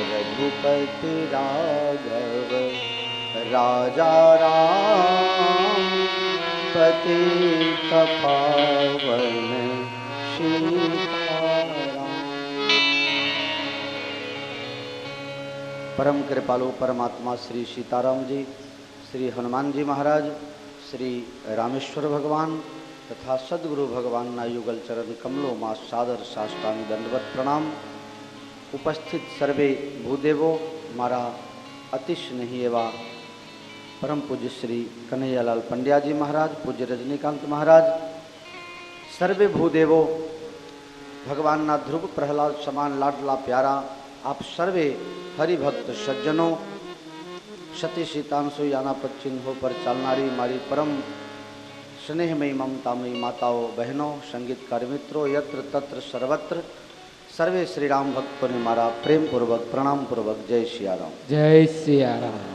रघुपति राघव राजा राम पतित पावन सीताराम। परम कृपालु परमात्मा श्री सीताराम जी, श्री हनुमान जी महाराज, श्री रामेश्वर भगवान तथा सदगुरु भगवान ना युगल चरण कमलों मां सादर साष्टांग दंडवत प्रणाम। उपस्थित सर्वे भूदेवो मारा अति स्नेही एवा परम पूज्य श्री कन्हैयालाल पंड्या जी महाराज, पूज्य रजनीकांत महाराज, सर्वे भूदेवो भगवान ना ध्रुव प्रहलाद समान लाडला प्यारा आप सर्वे हरिभक्त सज्जनों, सती सीतांशु याना पच्चिन हो पर चालनारी मारी परम स्नेहमयी ममतामयी माताओं बहनों, संगीतकार मित्रों, यत्र तत्र सर्वत्र सर्वे श्री राम भक्तों ने मारा प्रेम पूर्वक प्रणाम पूर्वक जय सियाराम। जय सियाराम।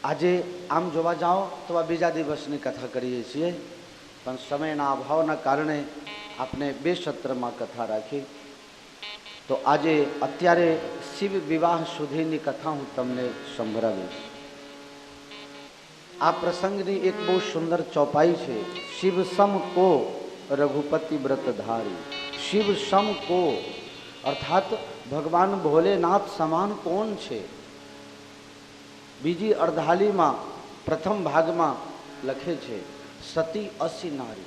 આજે આમ જોવા જાઓ તો આ બીજા દિવસની કથા કરીએ છીએ, પણ સમયના અભાવના કારણે આપણે બે સત્રમાં કથા રાખી. તો આજે અત્યારે શિવ વિવાહ સુધીની કથા હું તમને સંભળાવીશ. આ પ્રસંગની એક બહુ સુંદર ચોપાઈ છે. શિવ સમ કો रघुपति व्रत धारी, शिव सम को अर्थात भगवान भोलेनाथ समान कौन छे. बीजी अर्धाली में प्रथम भाग में लखे छे सती असी नारी,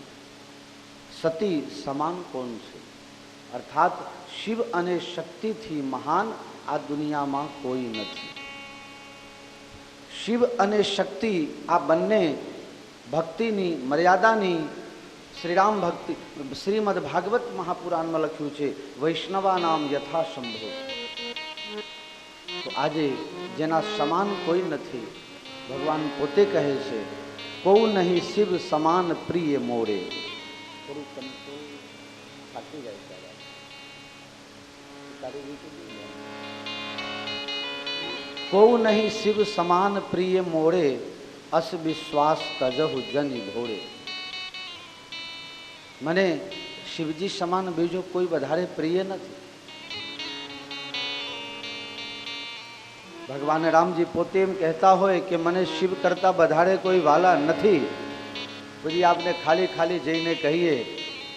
सती समान कौन छे. अर्थात शिव अने शक्ति थी महान आ दुनिया में कोई नहीं. शिव अने शक्ति आ बन्ने भक्तिनी मर्यादानी श्रीराम भक्ति श्रीमद भागवत महापुराण में लख्यू है वैष्णवा नाम यथा संभव. तो आज जेना समान कोई नहीं भगवान पोते कहे छे को नहीं शिव समान प्रिय मोरे. को नहीं शिव समान प्रिय मोरे अस विश्वास तजहु जनि घोड़े. मने शिवजी समान बीजो कोई वधारे प्रिय नहीं. भगवान राम जी पोते एम कहता होय कि मने शिव करता वधारे कोई वाला नहीं. बधी आपने खाली खाली जईने कहिए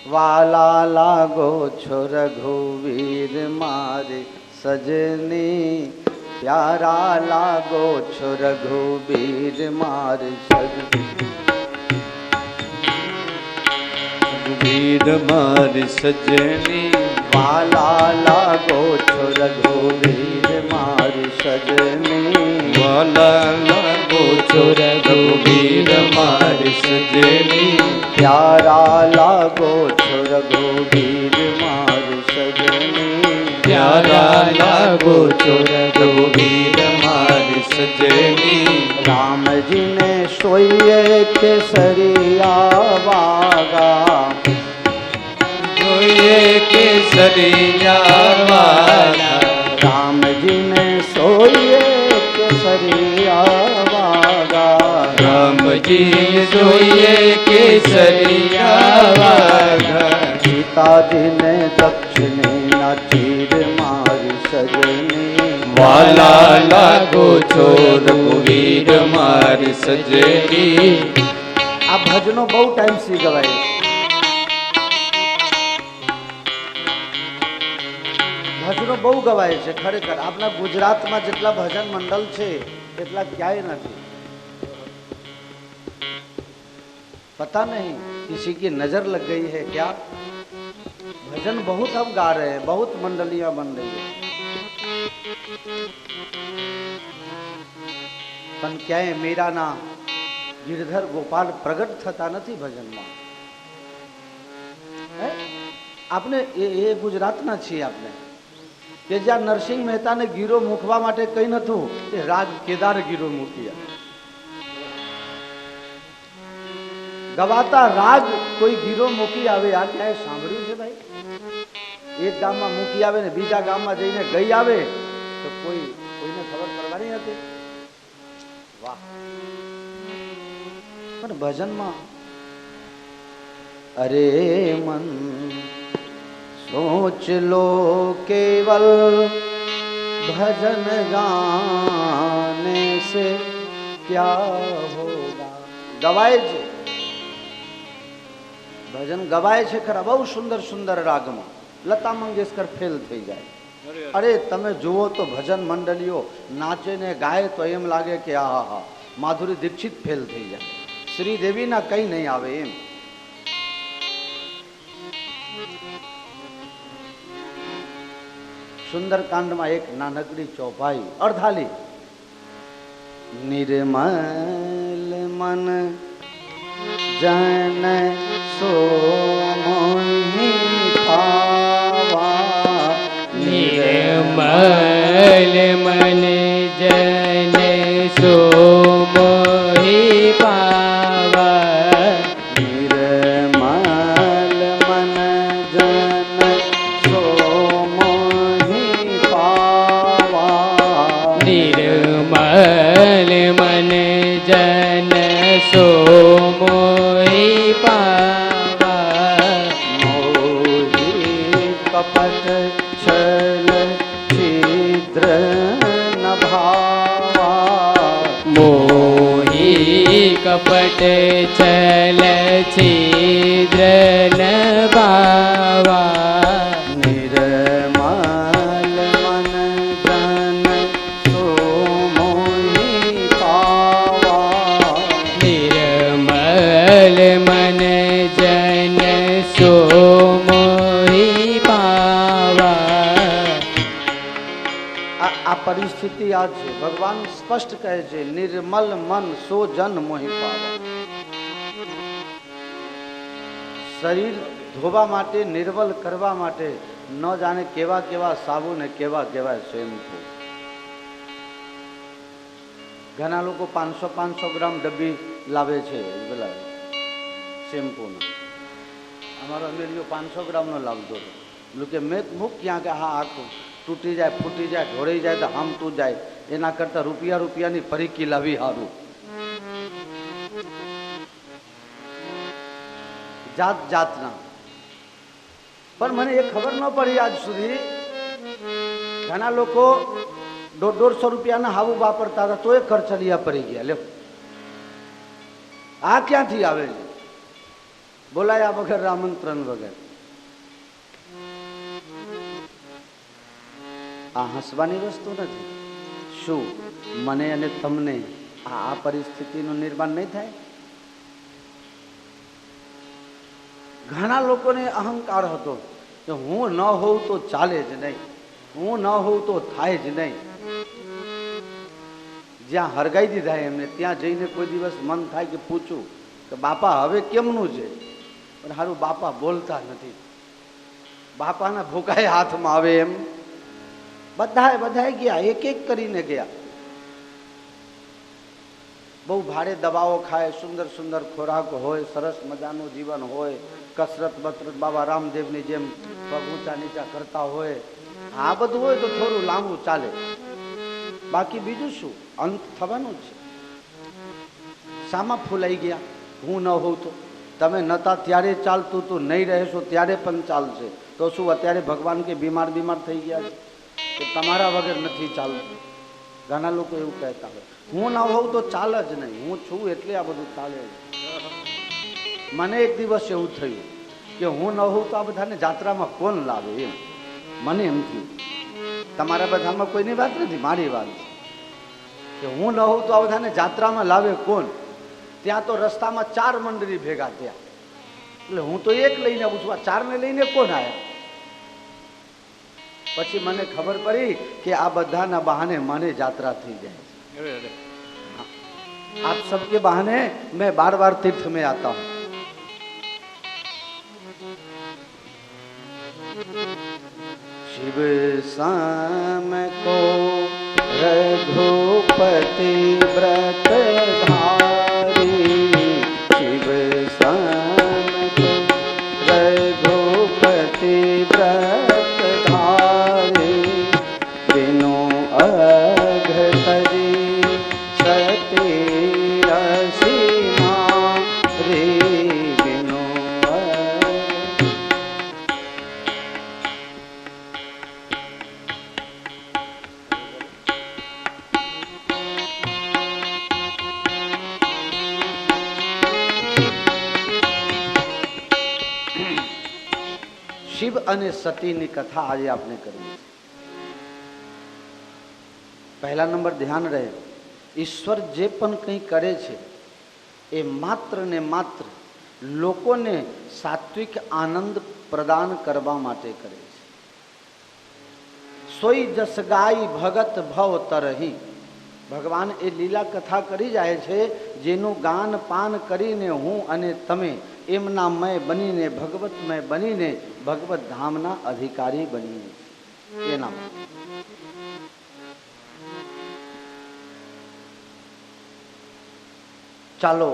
वाला लागो छो रघुवीर मारे सजनी, प्यारा लागो छो रघुवीर मारे सजनी. रघुवीर मार सजनी, वाला लागो छो रघुवीर मार सजनी, वाला लागो छो रघुवीर मार सजनी, प्यारा लागो छो रघुवीर मार सजनी, प्यारा लागो छो रघुवीर मार सजनी. राम जी ने सोइए केसरिया वागा, सोइए केसरिया वागा. राम जी ने सोइए केसरिया वागा, राम जी सोइए केसरिया वागा. सीता जी ने दक्षिणी ना चीर मारी सजनी, वाला लागो छो रघुवीर मार सजनी. आ भजनो बहुत टाइम सी गवाय. भजनो बहु गवाय છે ખરેખર. આપણા ગુજરાતમાં જેટલા ભજન મંડળ છે એટલા ક્યાંય નથી. पता नहीं किसी की नजर लग गई है क्या. भजन बहुत अब गा रहे हैं, बहुत मंडलियां बन रही है, पण क्यांय मीराना गिरधर गोपाल प्रगट थता नहीं भजन में. आपने ये गुजरात ना छे आपने कि ज्यां नरसिंह मेहता ने गीरो मूकवा माटे कही नथुं कि राग केदार गीरो मूकिया. गवाता राग कोई गीरो मूकी आवे आ क्या सांभळ्युं छे भाई. एक गाम में मूकी आवे ने बीजा गाम में जईने गई आवे तो कोईने खबर पड़वानी हती. वाह. पण भजन में अरे मन सोच लो केवल भजन गाने से क्या होगा। गवाय छे भजन गवाय छे खरा बहु सुंदर सुंदर राग में, लता मंगेशकर फेल थी जाए। अरे तमे जुओ तो भजन मंडलियों नाचे ने गाए तो एम लागे कि आ हा माधुरी दीक्षित फेल थी जाए, श्रीदेवी ना कई नहीं आवे एम। सुंदरकांड में एक नानकड़ी चौपाई अर्धाली, निर्मल मन जन सो मोहि पावा, निर्मल मन जन सो मोहि पावा, निर्मल मन जन सो मोहि पावा, निर्मल मन जन सो मोहि पावा, मोहि कपट छल छिद्र न भावा, मोहि कपट छल छिद्र न भावा, निर्मल मन जन सो मोहि पावा, निर्मल मन जन सो मोहि पावा। आ परिस्थिति आज है, भगवान स्पष्ट कहे छे निर्मल मन सो जन मोहि पावा। शरीर धोवा माटे निर्मल करवा माटे न जाने केवा केवा साबुन ने केवा केवा शैम्पू। घना लोग 500 ग्राम डब्बी लावे छे पेला शैम्पू ने, अमारो अमेरियो 500 ग्राम नो लावतो लोके मैं मुक क्या के हाँ आखो तूटी जाए फूटी जाए ढोड़ाई जाए तो हम तू जाए एना करता रुपया रुपया नी फरीकी लावी हारू। जात जातना पर मने ये खबर न पड़ी आज सुधी घना लोको 150 रुपया ना हावू वापरता था तो एक खर्चलिया पड़ी गया। लो आ क्या थी आवे बोलाया वगैर आमंत्रण वगैरह आ हसवानी वस्तु नहीं शू मने अने तमने आ परिस्थितिનું निर्माण नहीं थाय। घना लोकोने अहंकार हतो कि हूँ न होऊं तो चाले ज नहीं, हूँ न होऊं तो थाय ज नहीं। ज्यां हरगाई दीधा एमने त्यां जईने कोई दिवस मन थाय कि पूछूं कि बापा हवे केमनुं छे, पण हारू बापा बोलता नथी। बापाना भूकाए हाथमां आवे एम बधाए बधाए गया, एक एक करीने गया। बहु भारे दवाओ खाए, सुंदर सुंदर खोराक होय, सरस मजानो जीवन होय, कसरत बसरत बाबा रामदेवनी जेम पग ऊंचा नीचा करता होय। आ बधुं होय तो थोड़ुं लांबू चाले, बाकी बीजું શું અંત થવાનું છે। શામાં ફૂલાઈ ગયા હું ન હોઉં તો તમે નતા ત્યારે ચાલતું તું નહીં રહેશો ત્યારે પણ ચાલશે તો શું અત્યારે ભગવાન કે બીમાર થઈ ગયા છે કે તમારા વગર નથી ચાલતું। ઘણા લોકો એવું કહેતા હોય હું ન હોઉં તો ચાલે જ નહીં, હું છું એટલે આ બધું ચાલે। મને એક દિવસ એવું થયું કે હું ન હોઉં તો આ બધાને જાત્રામાં કોણ લાવે એમ મને એમ થયું। તમારા બધામાં કોઈની વાત નથી, મારી વાત છે કે હું ન હોઉં તો આ બધાને જાત્રામાં લાવે કોણ। ત્યાં તો રસ્તામાં 4 મંડળી ભેગા થયા એટલે હું તો એક લઈને આવું છું, આ 4 ને લઈને કોણ આવ્યા। પછી મને ખબર પડી કે આ બધાના બહાને મને જાત્રા થઈ જાય છે। आप सबके बहाने मैं बार बार तीर्थ में आता हूँ। शिव शाम को रघुपति व्रत धारी, शिव शाम को रघुपति व्रत धारी, बिनु अघ तरी सती रसीमा रे, बिनु શિવ અને સતીની કથા આજે આપણે કરવી છે. પહેલા નંબર ધ્યાન રહે, ઈશ્વર જે પણ કંઈ કરે છે એ માત્ર ને માત્ર લોકોને સાત્વિક આનંદ પ્રદાન કરવા માટે કરે છે. સોઈ જસ ગાય ભગત ભવ તરહી. ભગવાન એ લીલા કથા કરી જાય છે, જેનું ગાન પાન કરીને હું અને તમે એમના મય બનીને ભગવતમય બનીને ભગવત ધામના અધિકારી બનીએ એના. ચાલો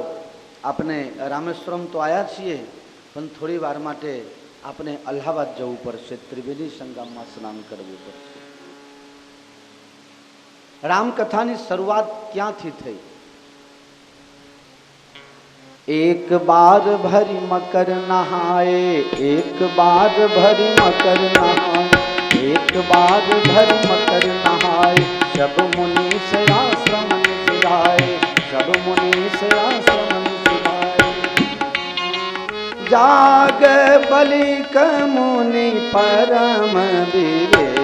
આપણે રામેશ્વરમ તો આવ્યા છીએ, પણ થોડી વાર માટે આપણે અલ્હાબાદ જવું પડશે, ત્રિવેણી સંગમમાં સ્નાન કરવું પડશે. રામકથાની શરૂઆત ક્યાંથી થઈ? એક બાર ભરી મકર નહાય, એક બાર ભરી મકર નહાય, એક બાર ભરી મકર નહાય, सब मुनि से आश्रम सिधाए, सब मुनि से आश्रम सिधाए. जाग बलिक मुनि परम विवेकी,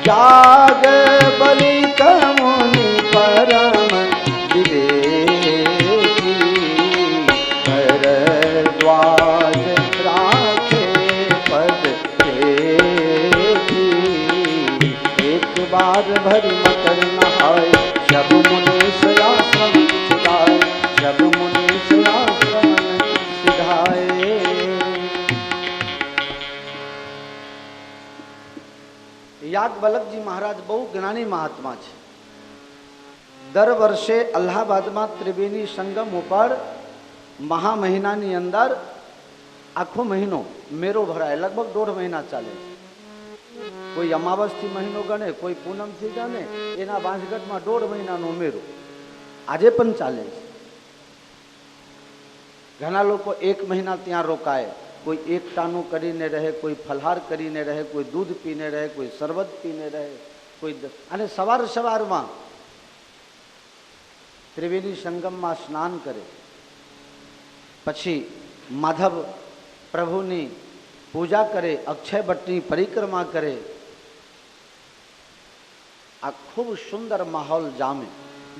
जाग बलिक मुनि परम विवेकी, भरद्वाज राखे पद देखी. एक बार भरी मकर नहाय, सब मुनि से आश्रम सिधाए, सब मुनि से आश्रम सिधाए. યાદ બલકજી મહારાજ બહુ જ્ઞાની મહાત્મા છે. દર વર્ષે અલ્હાબાદમાં ત્રિવેણી સંગમ ઉપર મહા મહિનાની અંદર આખો મહિનો મેળો ભરાય, લગભગ 1.5 મહિના ચાલે. કોઈ અમાવસથી મહિનો ગણે, કોઈ પૂનમથી ગણે, એના વાંસગઢમાં 1.5 મહિનાનો મેળો આજે પણ ચાલે છે. ઘણા લોકો 1 મહિના ત્યાં રોકાય, કોઈ એકટાનું કરીને રહે, કોઈ ફલહાર કરીને રહે, કોઈ દૂધ પીને રહે, કોઈ શરબત પીને રહે, કોઈ અને સવાર સવારમાં ત્રિવેણી સંગમમાં સ્નાન કરે, પછી માધવ પ્રભુની પૂજા કરે, અક્ષય ભટ્ટની પરિક્રમા કરે. આ ખૂબ સુંદર માહોલ જામે.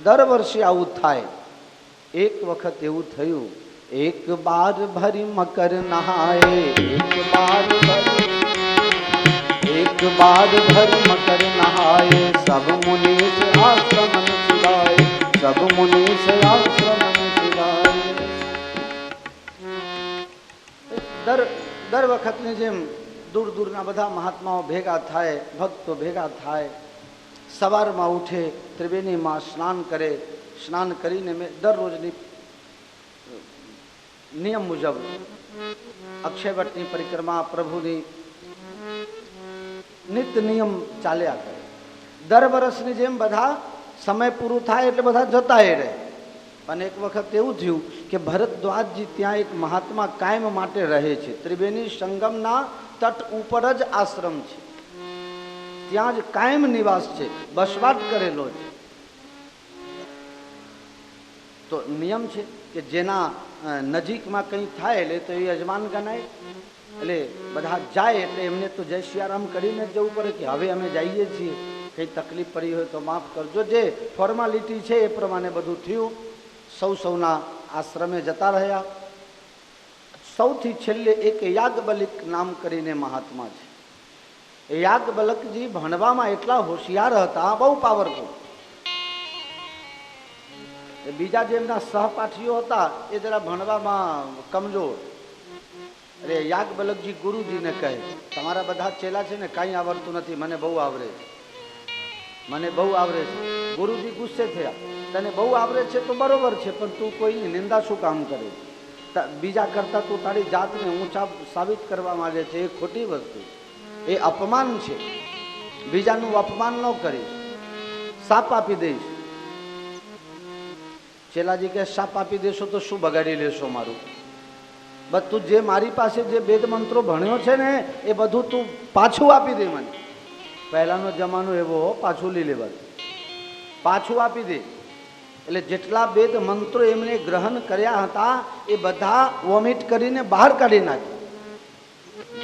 દર વર્ષે આવું થાય. એક વખત એવું થયું, એક બાર ભરી મકર નહાય, એક બાર ભરી, એક બાર ભરી મકર નહાય, સબ મુનિ સે આશ્રમ સિધાય, સબ મુનિ સે આશ્રમ સિધાય. દર વખતની જેમ દૂર દૂરના બધા મહાત્માઓ ભેગા થાય, ભક્તો ભેગા થાય, સવારમાં ઉઠે, ત્રિવેણીમાં સ્નાન કરે. સ્નાન કરીને મેં દરરોજની નિયમ મુજબ અક્ષય વટની પરિક્રમા, પ્રભુની નિત્ય નિયમ ચાલ્યા કરે. દર વર્ષની જેમ બધા સમય પૂરું થાય એટલે બધા જતા રહે. પણ એક વખત એવું થયું કે ભરદ્વાજજી ત્યાં એક મહાત્મા કાયમ માટે રહે છે. ત્રિવેણી સંગમના તટ ઉપર જ આશ્રમ છે, ત્યાં જ કાયમ નિવાસ છે, બસવાટ કરેલો છે. તો નિયમ છે કે જેના નજીકમાં કંઈ થાય એટલે તો એ યજમાન ગણાય. એટલે બધા જાય એટલે એમને તો જય સિયારામ કરીને જ જવું પડે કે હવે અમે જઈએ છીએ, કંઈ તકલીફ પડી હોય તો માફ કરજો. જે ફોર્માલિટી છે એ પ્રમાણે બધું થયું. સૌના આશ્રમે જતા રહ્યા. સૌથી છેલ્લે એક યાજ્ઞવલ્ક નામ કરીને મહાત્મા છે. યાજ્ઞવલ્કજી ભણવામાં એટલા હોશિયાર હતા, બહુ પાવરફુલ. બીજા જે એમના સહપાઠીઓ હતા એ જરા ભણવામાં કમજોર. અરે યાજ્ઞવલ્કજી ગુરુજીને કહે, તમારા બધા ચેલા છે ને કાંઈ આવડતું નથી, મને બહુ આવડે છે, મને બહુ આવડે છે. ગુરુજી ગુસ્સે થયા, તને બહુ આવડે છે તો બરોબર છે, પણ તું કોઈની નિંદા શું કામ કરે? બીજા કરતા તું તારી જાતને ઊંચા સાબિત કરવા માંગે છે, એ ખોટી વસ્તુ, એ અપમાન છે. બીજાનું અપમાન ન કરીશ, સાપ આપી દઈશ. ચેલાજી કે સાપ આપી દેશો તો શું બગાડી લેશો મારું? બધું જે મારી પાસે જે વેદ મંત્રો ભણ્યો છે ને એ બધું તું પાછું આપી દે મને. પહેલાનો જમાનો એવો, પાછું લઈ લેવાનું, પાછું આપી દે. એટલે જેટલા વેદ મંત્રો એમને ગ્રહણ કર્યા હતા એ બધા વોમિટ કરીને બહાર કાઢી નાખ્યા.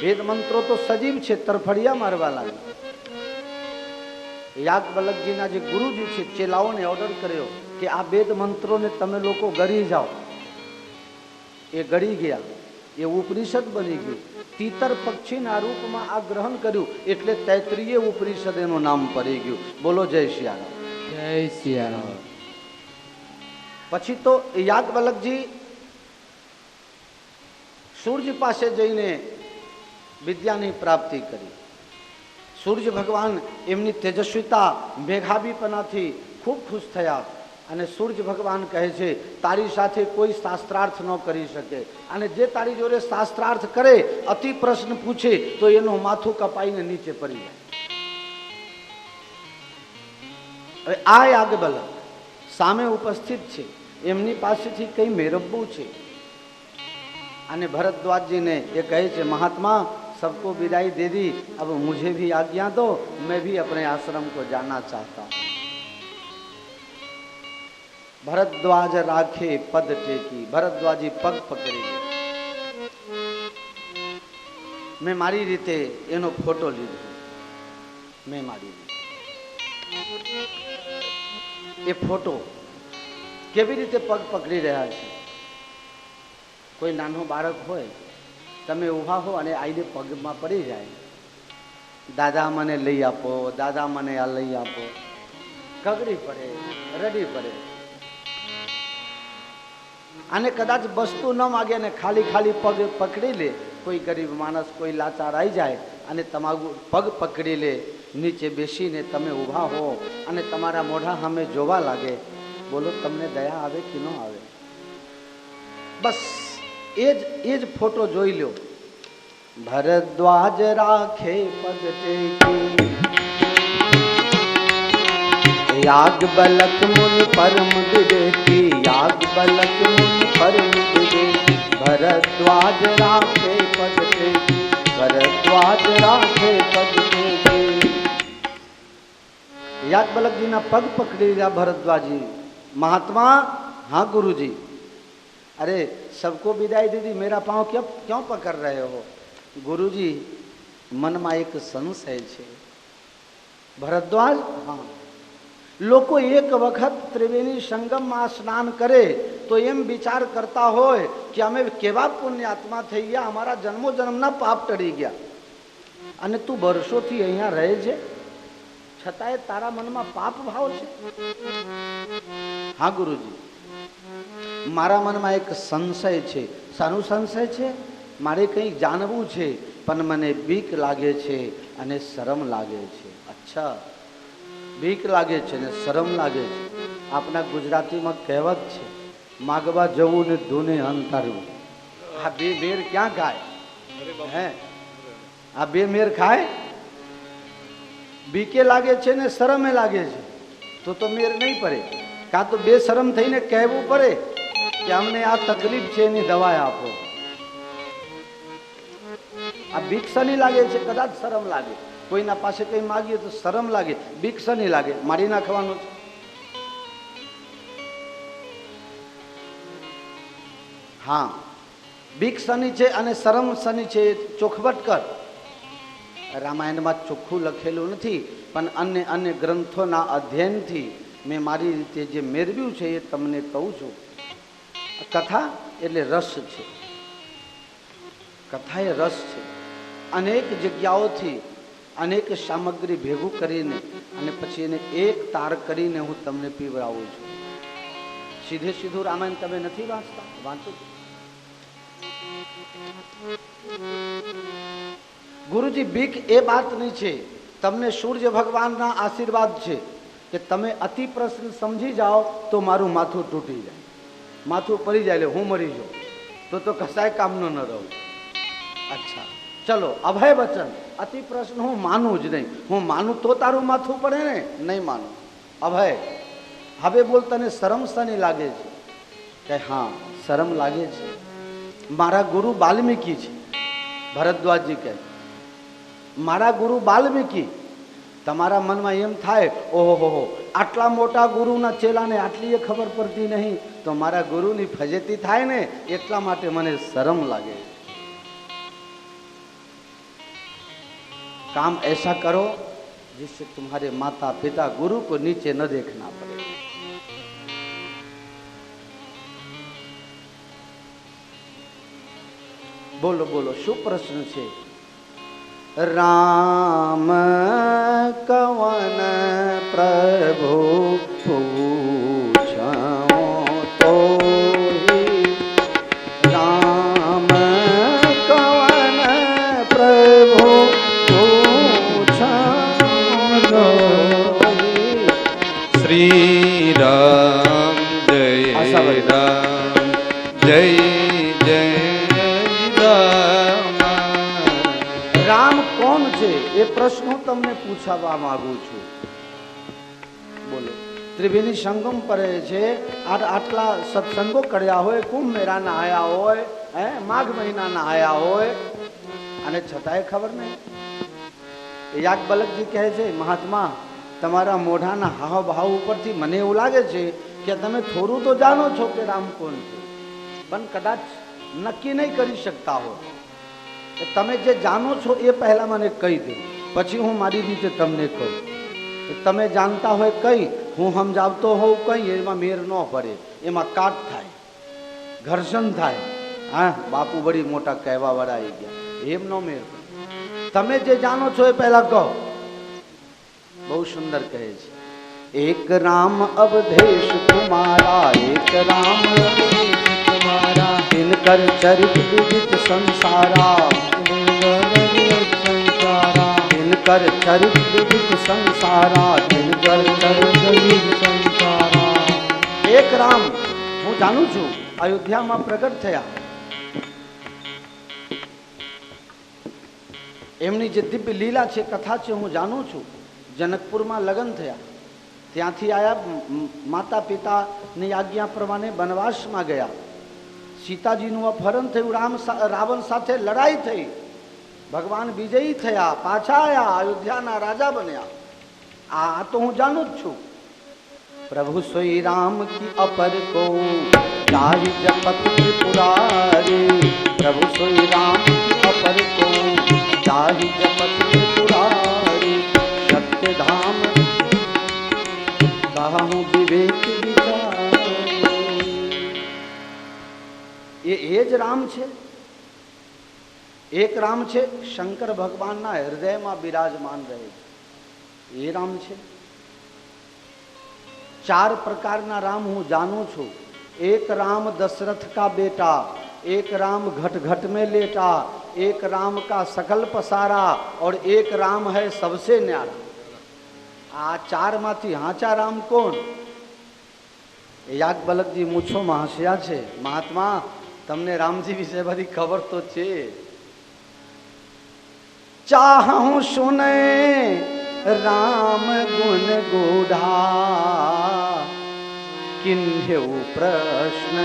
વેદ મંત્રો તો સજીવ છે, તરફડિયા મારવા લાગે. યાજ્ઞવલ્ક્યજીના જે ગુરુજી છે, ચેલાઓને ઓર્ડર કર્યો કે આ વેદ મંત્રોને તમે લોકો ગળી જાઓ. એ ગળી ગયા, એ ઉપનિષદ બની ગયું. તીતર પક્ષીના રૂપમાં આ ગ્રહણ કર્યું એટલે તૈત્રીય ઉપનિષદ એનું નામ પડી ગયું. બોલો જય સિયારામ. જય સિયારામ. પછી તો યાજ્ઞવલ્ક્યજી સૂર્ય પાસે જઈને વિદ્યાની પ્રાપ્તિ કરી. સૂર્ય ભગવાન એમની તેજસ્વીતા, મેઘાવીપનાથી ખૂબ ખુશ થયા અને સૂર્ય ભગવાન કહે છે તારી સાથે કોઈ શાસ્ત્રાર્થ ન કરી શકે, અને જે તારી જોડે શાસ્ત્રાર્થ કરે, અતિ પ્રશ્ન પૂછે તો એનું માથું કપાઈને નીચે પડી જાય. હવે આ યાજ્ઞવલ્ક્ય સામે ઉપસ્થિત છે, એમની પાસેથી કઈ મેળવવું છે. અને भरद्वाज ये कहे छे महात्मा सबको विदाई दे दी, अब मुझे भी आज्ञा दो, मैं भी अपने आश्रम को जाना चाहता हूं. भरद्वाज राखे पद टेकी, भरद्वाजी पग पकड़ी गए. मैं मारी रीते एनो फोटो लीधो, मैं मारी रीते ए फोटो केवी रीते पग पकड़ी रहा है. कोई नानो बाळक होय, तमे ऊभा हो अने आईने पगमां पड़ी जाए, दादा मने लई आपो, दादा मने आ लई आपो, कगड़ी पड़े, रडी पड़े. आने कदाच वस्तु न मागे ने खाली खाली पग पकड़ी ले. कोई गरीब मानस, कोई लाचार आई जाए अने तमारू पग पकड़ी ले, नीचे बेसीने तमे ऊभा हो अने तमारा मोढा सामे जोवा लागे. बोलो तमने दया आवे कि न आवे? बस एज फोटो जोई लो. भरद्वाज राखे पद टेकी, याज्ञवल्क्य मुनि परम विवेकी, याज्ञवल्क्य मुनि परम विवेकी. भरद्वाज राखे पद टेकी, भरद्वाज राखे पद टेकी. याज्ञवल्क्य जी ना पग पकड़ी लिया भरद्वाजी. महात्मा, हाँ गुरुजी. अरे सबको विदाई दे दी, मेरा पाँव क्यों पकड़ रहे हो? गुरुजी मन में एक संशय है. भरद्वाज, हाँ, लोको एक वखत त्रिवेणी संगम में स्नान करे तो एम विचार करता होय कि अमे केवा पुण्यात्मा थई गया, हमारा जन्मो जन्मना पाप टળી गया. अने तू वर्षोथी अहींया रहे छे, छतांय तारा मनमा पाप भाव छे? हाँ गुरुजी, मारा मन में एक संशय है. शानु संशय है? मारे कई जानवू है पण मने बीक लागे छे अने शरम लागे छे. अच्छा, बीक लागे छे ने शरम लागे छे. आपना गुजराती में कहेवत छे, मागवा जवू ने धूने अंतारू. आ बे मेर क्या खाए? हैं? आ बे मेर खाए? बीके लागे छे ने शरमे लागे छे तो मेर नहीं पड़े. का तो बेशरम थईने कहेवू पड़े कि अमने आ तकलीफ छे एनी दवा आपो. आ बीक शनी लागे छे? कदाच शरम लागे. कोईना पासे कई मागीए तो शरम लागे, बीक शनी लागे? मारी नाखवानो छे. हाँ, बीक शनी छे अने शरम शनी छे. चोखवट कर. रामायण में चोख्खું લખેલું નથી, પણ अन्य अन्य ગ્રંથોના અધ્યયનથી मैं मारी रीते जे मेळव्યું છે એ તમને કહું છું. कथा એટલે રસ છે. कथा એ રસ છે. अनेक जग्याओथी अनेक सामग्री भेगू करीने अने पछी एने एक तार करीने हूँ तमने पीवरावुं छुं. सीधे सीधું रामायण तमे નથી वाँचता? वाँचो. गुरुजी बीक ए बात नहीं छे. तमने सूर्य भगवान ना आशीर्वाद छे कि तमे अति प्रश्न समझी जाओ तो मारू माथुं तूटी जाए, माथुं पड़ी जाए એટલે હું મરી જાઉં તો કસાય કામનો ન રહું. अच्छा चलो, अभय वचन. अति प्रश्न हूँ मानू ज नहीं. हूँ मानू तो तारू माथुं पड़े ने, नहीं मानू. अभय हवे बोल, तने शरम शनी लागे छे? के हाँ, शरम लागे छे. मारा गुरु वाल्मीकि छे. भरद्वाजी कहे मारा गुरु वाल्मीकि. तमारा मन में एम थाय, ओहो हो आटला मोटा गुरुना चेलाने आटली खबर पड़ती नहीं तो मारा गुरुनी फजेती थाय ने, एटला माटे मने शरम लागे. काम ऐसा करो जिससे तुम्हारे माता पिता गुरु को नीचे न देखना पड़े। बोलो बोलो શું પ્રશ્ન છે? राम कवन प्रभु पूछो तो राम कवन प्रभु पूछो तो श्री राम जय राम जय जय राम। રામ કોણ છે એ પ્રશ્ન હું તમને પૂછવા માંગુ છું. બોલો. ત્રિવેણી સંગમ પર છે, આટલા સત્સંગો કર્યા હોય, કુંભ મેળાના આયા હોય, માઘ મહિનાના આયા હોય, અને છતાંય ખબર નહીં. યાક બલકજી કહે છે, મહાત્મા તમારા મોઢાના હાવભાવ ઉપરથી મને એવું લાગે છે કે તમે થોડું તો જાણો છો કે રામ કોણ છે, પણ કદાચ નક્કી નહીં કરી શકતા હો. તમે જે જાણો છો એ પહેલા મને કહી દો, પછી હું મારી રીતે તમને કહું. તમે જાણતા હોય કઈ, હું સમજાવતો હોઉં કઈ, એમાં મેર ન પડે, એમાં કાટ થાય, ઘર્ષણ થાય. હા, બાપુ વળી મોટા કહેવા વાળા આવી ગયા, એમ નો મેર પડે. તમે જે જાણો છો એ પહેલા કહો. બહુ સુંદર કહે છે, એક રામ અવધેશ કુમારા, એક રામ અવધેશ કુમારા, દિનકર ચરિત વિદિત સંસારા, દિનકર ચરિત વિદિત સંસારા, દિનકર ચરિત વિદિત સંસારા. એક રામ હું જાણું છું, અયોધ્યામાં પ્રગટ થયા. એમની જે દિવ્ય લીલા છે, કથા છે, હું જાણું છું. જનકપુરમાં લગ્ન થયા, ત્યાંથી આયા, માતા પિતાની આજ્ઞા પ્રમાણે વનવાસમાં ગયા. સીતાજીનું અપહરણ થયું, રાવણ સાથે લડાઈ થઈ, ભગવાન વિજયી થયા, પાછા આવ્યા, અયોધ્યાના રાજા બન્યા. આ તો હું જાણું જ છું. પ્રભુ શ્રી રામ કી અપર કો જાહિ જપત ત્રિપુરારી, પ્રભુ શ્રી રામ કી અપર કો જાહિ જપત ત્રિપુરારી, સત્ય ધામ કહું વિવેક વિચાર. એ જ રામ છે. એક રામ છે, શંકર ભગવાનના હૃદયમાં બિરાજમાન રહે છે, એ રામ છે. ચાર પ્રકારના રામ હું જાણું છું. एक राम दशरथ का बेटा, एक राम घट घट में लेटा, एक राम का सकल पसारा और एक राम है सबसे न्यारा. आ चार माथी हाचा राम कोण? યાક બલકજી મૂછોમાં હસ્યા છે. મહાત્મા તમને રામજી વિશે બધી ખબર તો છે. ચાહું સુને રામ ગુણ ગોઢા, કિન્હ્યો પ્રશ્ન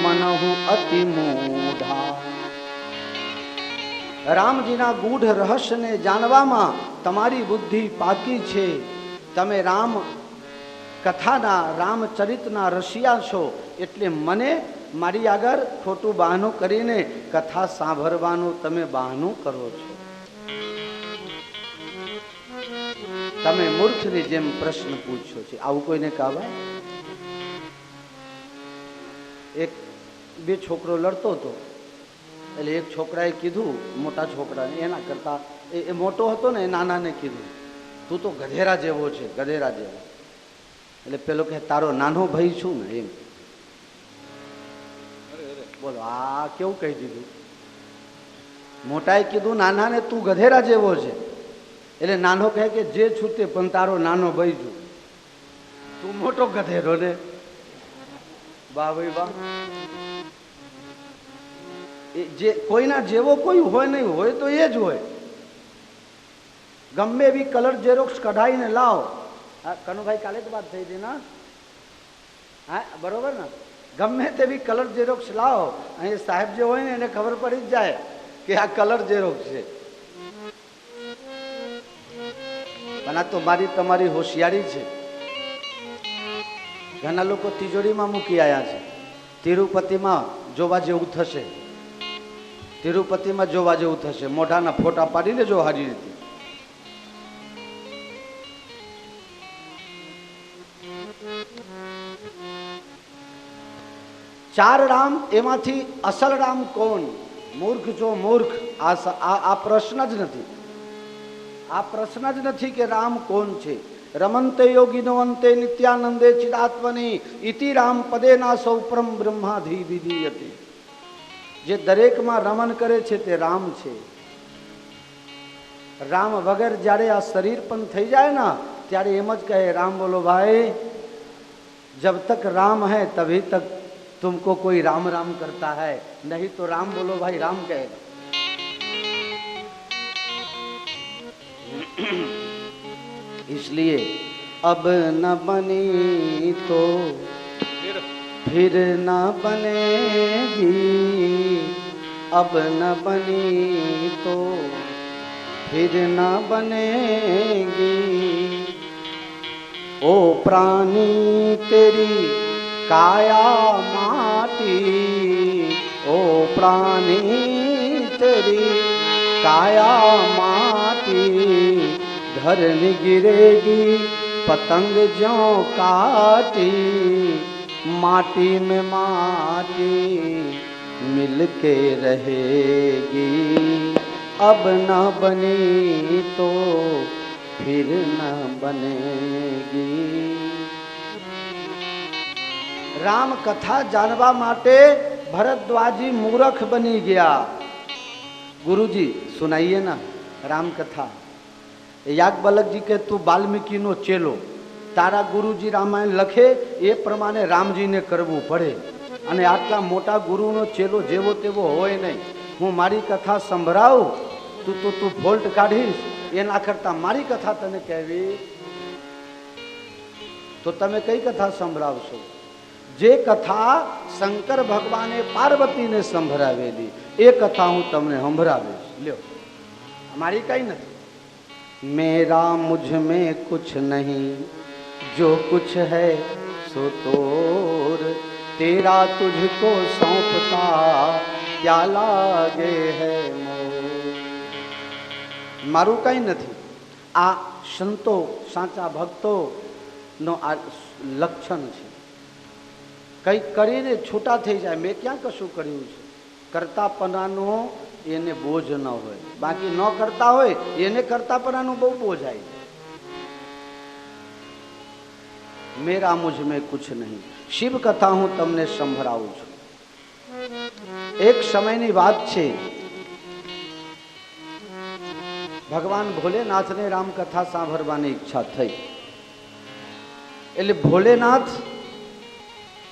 મનહુ અતિ મૂઢા. રામજીના ગૂઢ રહસ્યને જાણવામાં તમારી બુદ્ધિ પાકી છે. તમે રામ કથાના રામચરિતના રસિયા છો, એટલે મને મારી આગળ ખોટું બહાનું કરીને કથા સાંભળવાનું તમે બહાનું કરો છો. તમે મૂર્ખની જેમ પ્રશ્ન પૂછો છો. આવું કોઈને કહેવાય? એક બે છોકરો લડતો હતો, એટલે એક છોકરાએ કીધું મોટા છોકરાને, એના કરતા એ મોટો હતો ને, એ નાનાને કીધું તું તો ગધેરા જેવો છે, ગધેરા જેવો. એટલે પેલો કે તારો નાનો ભાઈ છું ને એમ. બોલો આ કેવું કહી દીધું? મોટાએ કીધું નાનાને તું ગધેરા જેવો છે, એટલે નાનો કહે કે જે છૂટે પણ તારો નાનો ભાઈ છું, તું મોટો ગધેરો ને. વાહ ભાઈ વાહ. જે કોઈના જેવો કોઈ હોય નહીં, હોય તો એ જ હોય. ગમે એવી કલર ઝેરોક્સ કઢાઈને લાવો. હા કનુભાઈ, કાલે તો વાત થઈ હતી ના? હા બરોબર ને. ગમે તેવી કલર ઝેરોક્સ લાવો, અહીં સાહેબ જે હોય ને એને ખબર પડી જ જાય કે આ કલર ઝેરોક્સ છે. પણ આ તો મારી તમારી હોશિયારી છે. ઘણા લોકો તિજોરીમાં મૂકી આવ્યા છે. તિરુપતિમાં જોવા જેવું થશે, તિરુપતિમાં જોવા જેવું થશે. મોઢાના ફોટા પાડીને જો હારી રીતે ચાર રામ, એમાંથી અસલ રામ કોણ? મૂર્ખ જો મૂર્ખ, આ પ્રશ્ન જ નથી. આ પ્રશ્ન જ નથી કે રામ કોણ છે. રમંતે યોગીનો અંતે નિત્યાનંદે ચિદાત્મને ઇતિ રામ પદેના સૌ પરમ બ્રહ્માધિ વિધિયતે. જે દરેકમાં રમન કરે છે તે રામ છે. રામ વગર જ્યારે આ શરીર પણ થઈ જાય ને ત્યારે એમ જ કહે, રામ બોલો ભાઈ, जब तक राम है तभी तक तुमको कोई राम राम करता है, नहीं तो राम बोलो भाई राम कहेगा. इसलिए अब न बनी तो फिर न बनेगी, अब न बनी तो फिर न बनेगी. ओ प्राणी तेरी काया माटी, ओ प्राणी तेरी काया माटी, धरनी गिरेगी पतंग ज्यों काटी, माटी में माटी मिलके रहेगी, अब न बनी तो फिर न बनेगी. राम कथा जानवा माटे भरद्वाजी मूर्ख बनी गया. गुरुजी सुनाइए ना राम कथा. याज्ञवल्क जी के तू वाल्मीकि नो चेलो, तारा गुरुजी रामायण लखे ए प्रमाणे रामजी ने करवू पड़े. અને આટલા મોટા ગુરુનો ચેલો જેવો તેવો હોય નહીં. હું મારી કથા સંભળાવું તું ફોલ્ટ કાઢીશ, એના કરતા મારી કથા તને કહેવી તો તમે કઈ કથા સંભળાવશો? જે કથા શંકર ભગવાને પાર્વતીને સંભળાવેલી એ કથા હું તમને સંભળાવીશ. લ્યો, મારી કઈ નથી. मेरा मुझ में कुछ नहीं, जो कुछ है सो तोर, तेरा तुझको सौंपता क्या लागे है मोर. મારું કઈ નથી. આ સંતો સાચા ભક્તો નો આ લક્ષણ છે. કંઈક કરીને છૂટા થઈ જાય. મેં ક્યાં કશું કર્યું છે? કરતાપણાનો એને બોજ ન હોય, બાકી ન કરતા હોય એને કરતાપણાનું બહુ બોજ આવી. મેરા મુझ में कुछ नहीं. શિવ કથા હું તમને સંભળાવું છું. એક સમયની વાત છે. ભગવાન ભોલેનાથને રામકથા સાંભળવાની ઈચ્છા થઈ. એટલે ભોલેનાથ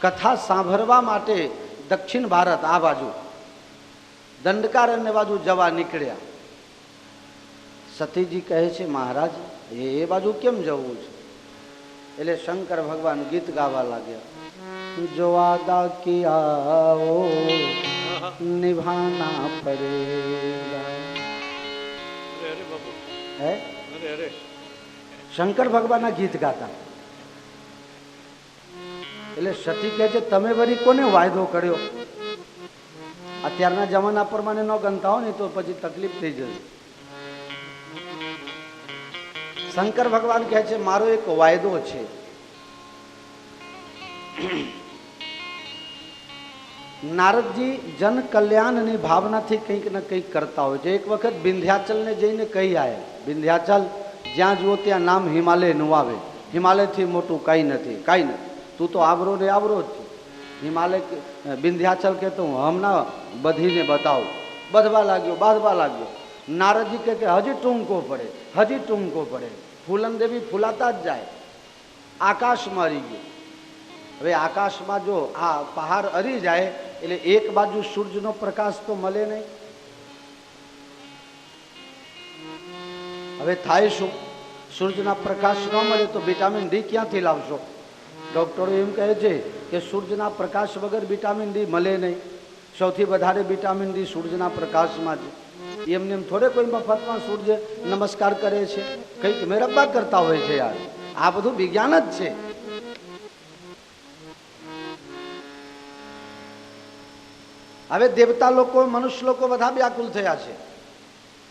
કથા સાંભળવા માટે દક્ષિણ ભારત આ બાજુ દંડકારણ્ય બાજુ જવા નીકળ્યા. સતીજી કહે છે, મહારાજ એ બાજુ કેમ જવું છે? એટલે શંકર ભગવાન ગીત ગાવા લાગ્યા. જો વાદા કિયા ઓ નિભાના પડેગા. હે શંકર ભગવાનના ગીત ગાતા. એટલે સતી કહે છે, તમે વળી કોને વાયદો કર્યો? અત્યારના જમાના પ્રમાણે ન ગણતા હો ને તો પછી તકલીફ થઈ જશે. શંકર ભગવાન કહે છે, મારો એક વાયદો છે. નારદજી જન કલ્યાણની ભાવનાથી કંઈક ને કંઈક કરતા હોય છે. એક વખત વિંધ્યાચલને જઈને કહી આવ્યા. વિંધ્યાચલ જ્યાં જુઓ ત્યાં નામ હિમાલય નું આવે. હિમાલયથી મોટું કાંઈ નથી, કાંઈ નથી. તું તો આવરો ને આવરો જ છે. હિમાલય વિંધ્યાચલ કે તો હું હમણાં બધીને બતાવું. બાંધવા લાગ્યો. નારદજી કે હજી ટૂંકો પડે, હજી ટૂંકો પડે. ફૂલન દેવી ફૂલાતા જ જાય. આકાશમાં હરી ગયો. હવે આકાશમાં જો આ પહાડ હરી જાય એટલે એક બાજુ સૂર્યનો પ્રકાશ તો મળે નહીં. હવે થાય શું? સૂર્યના પ્રકાશ ન મળે તો વિટામિન ડી ક્યાંથી લાવશો? ડોક્ટરો એમ કહે છે કે સૂર્યના પ્રકાશ વગર વિટામિન ડી મળે નહીં. સૌથી વધારે વિટામિન ડી સૂર્યના પ્રકાશમાં છે. એમને એમ થોડે કોઈ મફતમાં સૂર્ય નમસ્કાર કરે છે, કંઈક મેરબ્બા કરતા હોય છે. યાર, આ બધું વિજ્ઞાન જ છે. હવે દેવતા લોકો, મનુષ્ય લોકો બધા વ્યાકુલ થયા છે.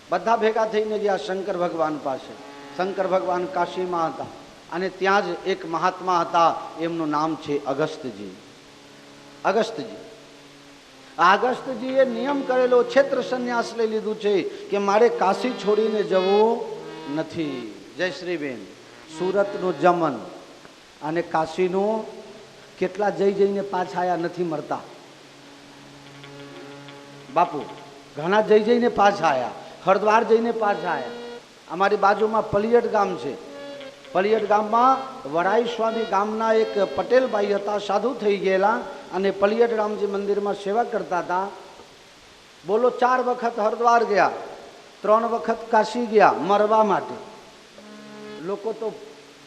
બધા ભેગા થઈને ગયા શંકર ભગવાન પાસે. શંકર ભગવાન કાશીમાં હતા અને ત્યાં જ એક મહાત્મા હતા. એમનું નામ છે અગસ્ત્યજી. અગસ્ત્યજી અગસ્ત્યજીએ નિયમ કરેલો, ક્ષેત્ર સંન્યાસ લઈ લીધું છે કે મારે કાશી છોડીને જવું નથી. જય શ્રી બેન, સુરતનું જમન અને કાશીનું કેટલા જઈને પાછા આયા નથી મળતા બાપુ, ઘણા જઈને પાછા આયા, હરદ્વાર જઈને પાછા આયા. અમારી બાજુમાં પલિયટ ગામ છે. પલિયટ ગામમાં વડાઈ સ્વામી ગામના એક પટેલભાઈ હતા, સાધુ થઈ ગયેલા અને પલિયટ રામજી મંદિરમાં સેવા કરતા હતા. બોલો 4 વખત હરદ્વાર ગયા, 3 વખત કાશી ગયા મરવા માટે. લોકો તો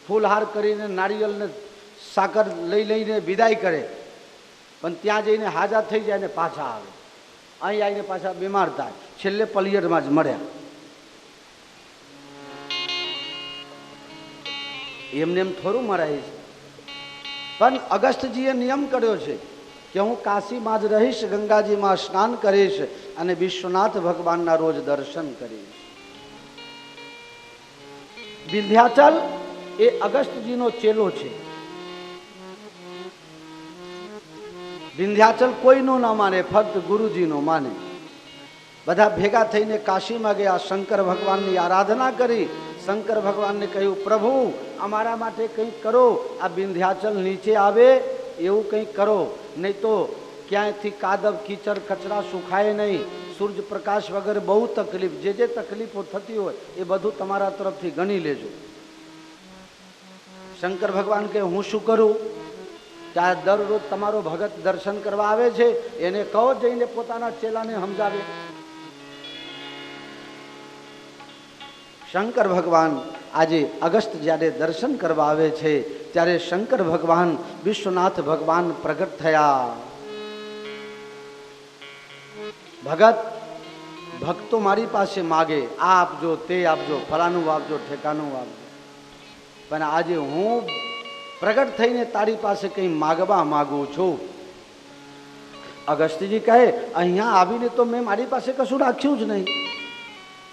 ફૂલહાર કરીને નારિયેળને સાકર લઈને વિદાય કરે, પણ ત્યાં જઈને હાજા થઈ જાય ને પાછા આવે. અહીં આવીને પાછા બીમાર થાય, છેલ્લે પલિયટમાં જ મળ્યા. એમને એમ થોડું મરાય છે. પણ અગસ્ત્યજીએ નિયમ કર્યો છે કે હું કાશીમાં જ રહીશ, ગંગાજીમાં સ્નાન કરીશ અને વિશ્વનાથ ભગવાનના રોજ દર્શન કરીશ. વિંધ્યાચલ એ અગસ્ત્યજીનો ચેલો છે. વિંધ્યાચલ કોઈનું ના માને, ફક્ત ગુરુજીનો માને. બધા ભેગા થઈને કાશીમાં ગયા, શંકર ભગવાનની આરાધના કરી. શંકર ભગવાનને કહ્યું, પ્રભુ અમારા માટે કંઈક કરો, આ વિંધ્યાચલ નીચે આવે એવું કંઈક કરો, નહીં તો ક્યાંયથી કાદવ કીચડ કચરા સુખાય નહીં. સૂર્ય પ્રકાશ વગર બહુ તકલીફ, જે તકલીફો થતી હોય એ બધું તમારા તરફથી ગણી લેજો. શંકર ભગવાન કહે, હું શું કરું? કે આ દરરોજ તમારો ભગત દર્શન કરવા આવે છે, એને કહો જઈને પોતાના ચેલાને સમજાવે. શંકર ભગવાન આજે અગસ્ત જ્યારે દર્શન કરવા આવે છે ત્યારે શંકર ભગવાન વિશ્વનાથ ભગવાન પ્રગટ થયા. ભક્તો મારી પાસે માગે, આ આપજો, તે આપજો, ફલાનું આપજો, ઠેકાનું આપજો, પણ આજે હું પ્રગટ થઈને તારી પાસે કંઈ માગવા માંગુ છું. અગસ્ત્યજી કહે, અહીંયા આવીને તો મેં મારી પાસે કશું રાખ્યું જ નહીં.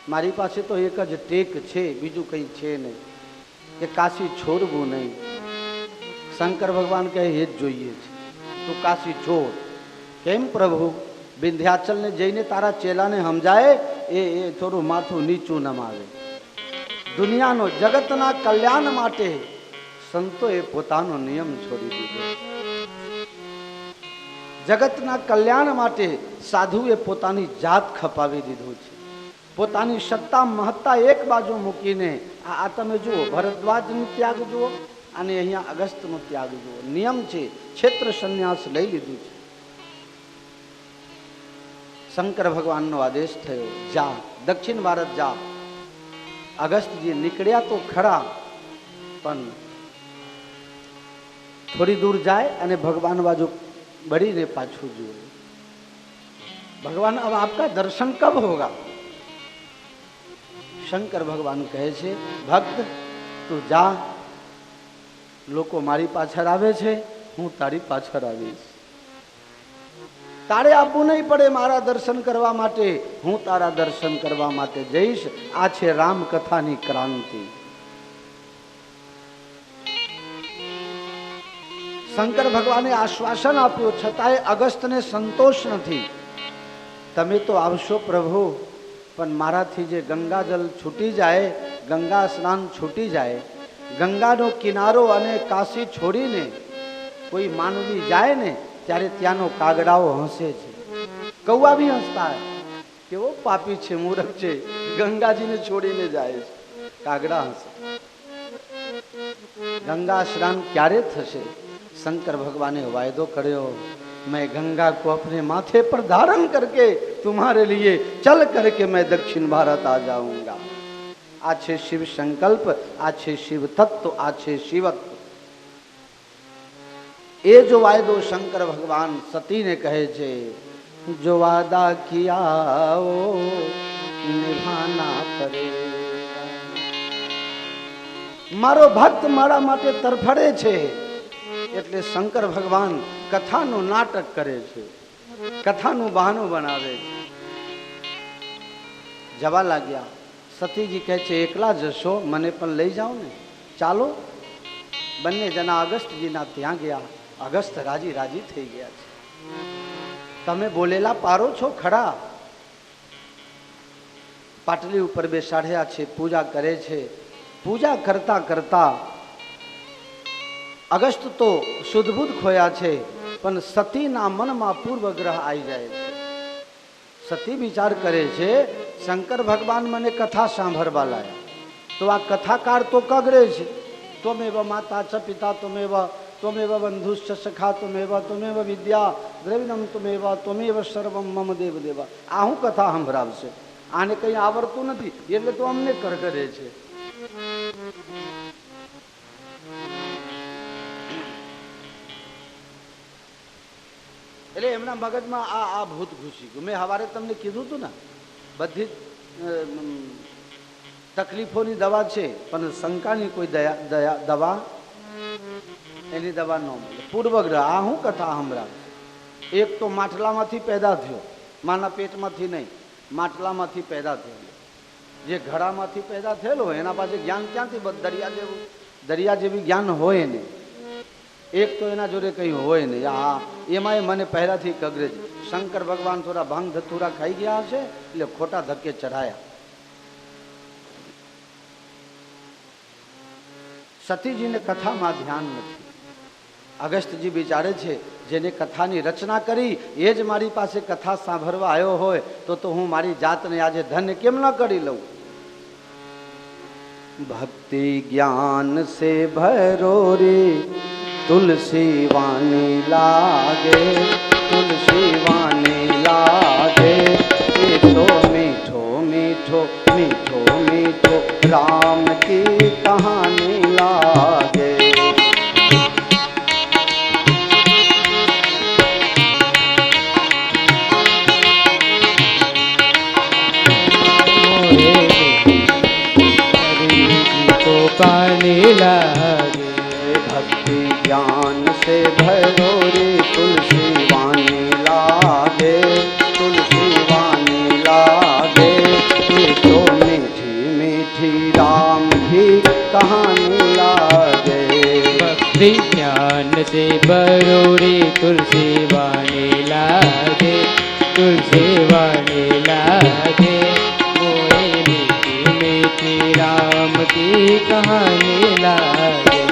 મારી પાસે તો એક જ ટેક છે, બીજું કંઈ છે નહીં, કે કાશી છોડવું નહીં. શંકર ભગવાન કહે, એ જ જોઈએ છે, તું કાશી છોડ. કેમ પ્રભુ? વિંધ્યાચલને જઈને તારા ચેલાને સમજાય, એ થોડું માથું નીચું નમાવે. દુનિયાનો, જગતના કલ્યાણ માટે સંતોએ પોતાનો નિયમ છોડી દીધો. જગતના કલ્યાણ માટે સાધુએ પોતાની જાત ખપાવી દીધું છે. પોતાની સત્તા મહત્તા એક બાજુ મૂકીને આ તમે જુઓ, ભરદ્વાજનો ત્યાગ જુઓ અને અહીંયા અગસ્ત્યનો ત્યાગ જુઓ. નિયમ છે, ક્ષેત્ર સંન્યાસ લઈ લીધું છે. શંકર ભગવાનનો આદેશ થયો, જા દક્ષિણ ભારત જા. અગસ્ત્યજી નીકળ્યા તો ખરા, પણ થોડી દૂર જાય અને ભગવાન બાજુ બળીને પાછું જુએ. ભગવાન, अब आपका दर्शन कब होगा? શંકર ભગવાન કહે છે, ભક્ત તું જા, લોકો મારી પાછળ આવે છે, હું તારી પાછળ આવીશ. તારે આપવું નહીં પડે મારા દર્શન કરવા માટે, હું તારા દર્શન કરવા માટે જઈશ. આ છે રામકથાની ક્રાંતિ. શંકર ભગવાને આશ્વાસન આપ્યું, છતાંય અગસ્ત્યને સંતોષ નથી. તમે તો આવશો પ્રભુ, પણ મારાથી જે ગંગાજલ છૂટી જાય, ગંગા સ્નાન છૂટી જાય, ગંગાનો કિનારો અને કાશી છોડીને કોઈ માનવી જાય ને ત્યારે ત્યાંનો કાગડાઓ હસે છે, કૌવા બી હસતા હે. કેવો પાપી છે, મૂર્ખ છે, ગંગાજીને છોડીને જાય છે, કાગડા હસે. ગંગા સ્નાન ક્યારે થશે? शंकर भगवान ने वायदो કર્યો, मैं गंगा को अपने माथे पर धारण करके तुम्हारे लिए चल करके मैं दक्षिण भारत आ जाऊंगा. आछे शिव संकल्प, आछे शिव तत्व, आछे शिवत्व. ये जो वायदो शंकर भगवान सती ने कहे छे, जो वादा किया वो निभाना पड़ेगा. मारो भक्त मारा माटे तरफड़े छे એટલે શંકર ભગવાન કથાનું નાટક કરે છે, કથાનું બહાનું બનાવે છે. જવા લાગ્યા. સતીજી કહે છે, એકલા જશો? મને પણ લઈ જાઓ ને, ચાલો. બંને જણા અગસ્ત્યજીના ત્યાં ગયા. અગસ્ત્ય રાજી રાજી થઈ ગયા છે. તમે બોલેલા પારો છો ખરા. પાટલી ઉપર બેસાડ્યા છે, પૂજા કરે છે. પૂજા કરતા કરતા અગસ્ત તો શુદ્ધબુદ્ધ ખોયા છે, પણ સતીના મનમાં પૂર્વગ્રહ આવી જાય છે. સતી વિચાર કરે છે, શંકર ભગવાન મને કથા સાંભળવા લાયા, તો આ કથાકાર તો કગરે છે. ત્વમેવ માતા ચ પિતા ત્વમેવ ત્વમેવ બંધુશ્ચ સખા ત્વમેવ વિદ્યા દ્રવિણમ ત્વમેવ સર્વમ મમ દેવ દેવા. આ હું કથા સંભળાવશે, આને કંઈ આવડતું નથી એટલે તો અમને કરગરે છે. એટલે એમના મગજમાં આ ભૂત ઘૂસી ગયું. મેં સવારે તમને કીધું હતું ને, બધી તકલીફોની દવા છે, પણ શંકાની કોઈ દવા એની દવા ન મળે. પૂર્વગ્રહ આ હું કથા સંભળાવશે. એક તો માટલામાંથી પેદા થયો, માના પેટમાંથી નહીં, માટલામાંથી પેદા થયેલો. જે ઘડામાંથી પેદા થયેલો એના પાસે જ્ઞાન ક્યાંથી? દરિયા જેવી જ્ઞાન હોય ને. એક તો એના જોડે કંઈ હોય નહીં. હા, એમાંય મને પહેલાથી કગરે છે. શંકર ભગવાન થોડા ભાંગ ધતુરા ખાઈ ગયા હશે એટલે ખોટા ધક્કે ચઢાયા. સતીજીને કથામાં ધ્યાન નથી. અગસ્ત્યજી વિચારે છે, જેને કથાની રચના કરી એ જ મારી પાસે કથા સાંભળવા આવ્યો હોય તો હું મારી જાતને આજે ધન્ય કેમ ન કરી લઉં? ભક્તિ જ્ઞાન સે ભરો રે તુલસી વાણી લાગે, તુલસી વાણી લાગે. એ તો મીઠો મીઠો મીઠો મીઠો રામ की कहानी लागे. तो पानी लागे. भक्ति ज्ञान से भरो रे तुलसी वाणी लागे, तुलसी वाणी लागे. ये तो मीठी मीठी राम की कहानी लागे. भक्ति ज्ञान से भरो रे तुलसी वाणी लागे, तुलसी वाणी लागे. मोए मीठी मीठी राम की कहानी लागे.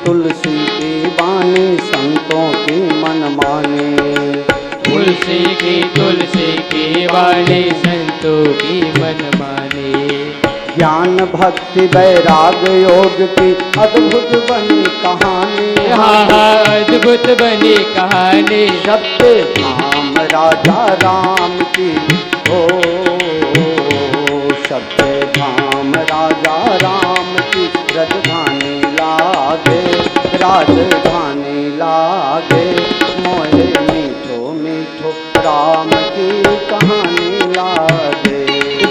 तुलसी की बानी संतों की मन माने. तुलसी की वाणी संतों की मन माने. ज्ञान भक्ति वैराग्य योग की अद्भुत बनी कहानी. अद्भुत बनी कहानी. सत्य धाम राजा राम की हो, सत्य धाम राजा राम की राजधानी लागे, राजधानी लागे. मोहे मीठो मीठो राम की कहानी लागे.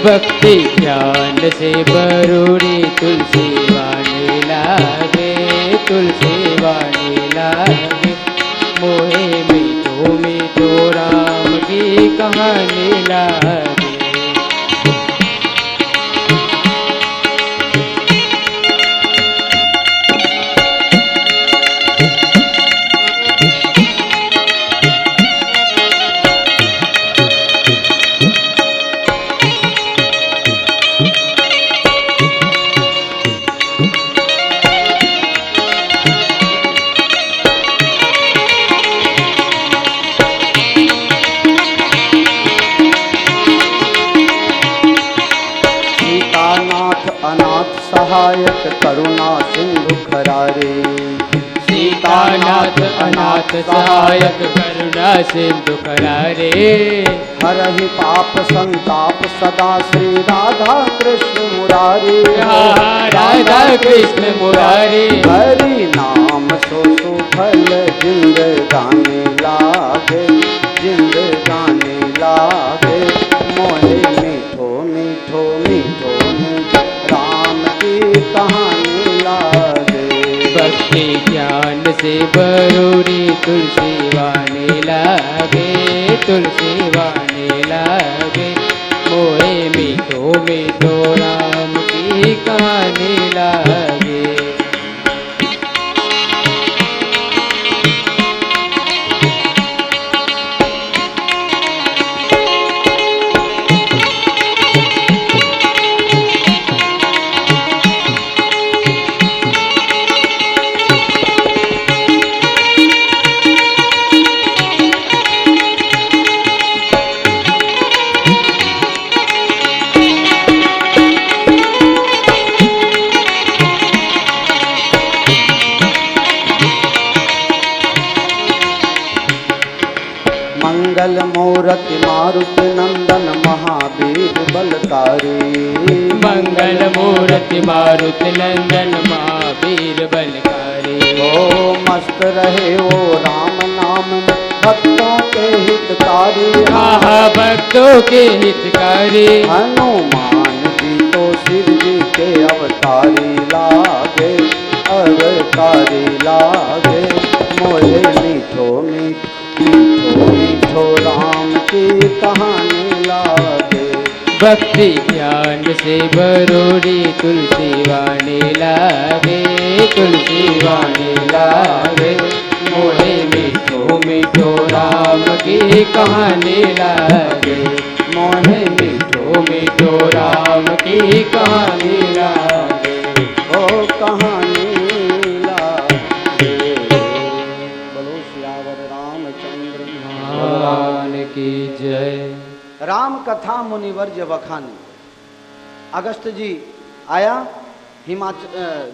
भक्ति ज्ञान से भरोड़ी तुलसी वाणी लागे, तुलसी वाणी लागे. मोहे मीठो मीठो राम की कहानी लागे. सहायक करुणा सिंधु खरारे. सीतानाथ अनाथ सहायक करुणा सिंधु खरारे. हरहि पाप संताप सदा श्री राधा कृष्ण मुरारी. राधा कृष्ण मुरारी. हरि नाम सो सुफल जिंदगानी लागे, जिंदगानी लागे. मोहे मीठो मीठो भक्ति ज्ञान से बरूरी तुलसी वाने लागे, तुलसी वाने लागे। मोहे मीठो मीठो राम की कहानी लागे। मंगल मूर्ति मारुति नंदन महावीर बलकारी। मंगल मूर्ति मारुति नंदन महावीर बलकारी। ओ मस्त रहे ओ राम नाम में भक्तों के हितकारी। आहा भक्तों के हितकारी। हनुमान जी तो शिव जी के अवतारी लागे, अवतारी लागे। मोहे मीठो मीठो मीठो राम की कहानी लागे। भक्ति ज्ञान से बरूरी तुलसी वाणी लागे, तुलसी वाणी लागे। मोहे मीठो मीठो राम की कहानी लागे। मोहे मीठो मीठो राम की कहानी लागे। ओ कहानी लागे। बोलो सियावर रामचंद्र भगवान की जय। राम कथा मुनिवर्य वखानी। अगस्त जी आया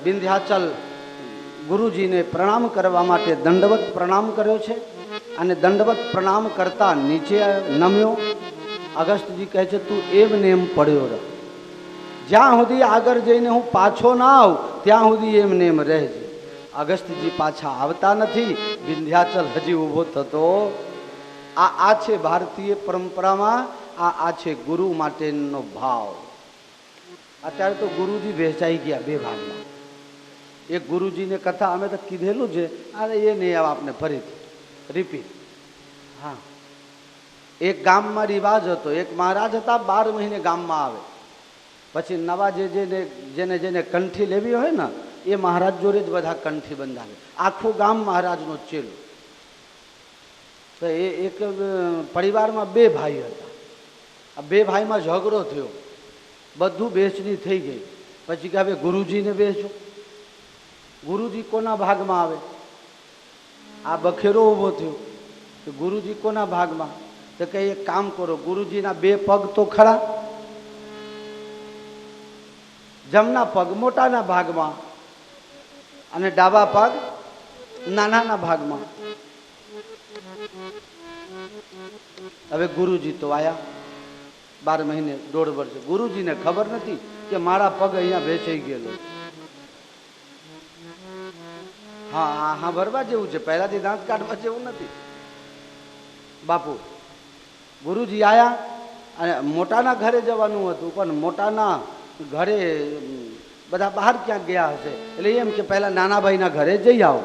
વિંધ્યાચલ ગુરુજીને પ્રણામ કરવા માટે દંડવત પ્રણામ કર્યો છે અને દંડવત પ્રણામ કરતા નીચે નમ્યો. અગસ્તજી કહે છે તું એમ ને એમ પડ્યો રહ, જ્યાં સુધી આગળ જઈને હું પાછો ના આવું ત્યાં સુધી એમ ને એમ રહેજે. અગસ્તજી પાછા આવતા નથી. વિંધ્યાચલ હજી ઊભો થતો. આ છે ભારતીય પરંપરામાં આ છે ગુરુ માટેનો ભાવ. અત્યારે તો ગુરુજી વહેંચાઈ ગયા બે ભાગમાં. એક ગુરુજીને કથા અમે તો કીધેલું છે, અરે એ નહીં આવે આપને ફરીથી રિપીટ. હા, એક ગામમાં રિવાજ હતો. એક મહારાજ હતા, 12 મહિને ગામમાં આવે. પછી નવા જેને જેને કંઠી લેવી હોય ને એ મહારાજ જોડે જ બધા કંઠી બંધાવે. આખું ગામ મહારાજનો ચેલો. તો એ એક પરિવારમાં બે ભાઈ હતા. આ બે ભાઈમાં ઝઘડો થયો, બધું બેચણી થઈ ગઈ. પછી કે હવે ગુરુજીને બેચો. ગુરુજી કોના ભાગમાં આવે? આ બખેરો ઊભો થયો કે ગુરુજી કોના ભાગમાં? તો કે એક કામ કરો, ગુરુજીના બે પગ તો ખરા, જમણા પગ મોટાના ભાગમાં અને ડાબા પગ નાનાના ભાગમાં. હવે ગુરુજી તો આયા 12 મહિને 1.5 વર્ષ. ગુરુજીને ખબર નથી કે મારા પગ અહીંયા વેચાઈ ગયેલો. હા હા ભરવા જેવું છે, પહેલાથી દાંત કાઢવા જેવું નથી. બાપુ ગુરુજી આયા અને મોટાના ઘરે જવાનું હતું, પણ મોટાના ઘરે બધા બહાર ક્યાંક ગયા હશે, એટલે એમ કે પહેલા નાના ભાઈના ઘરે જઈ આવો.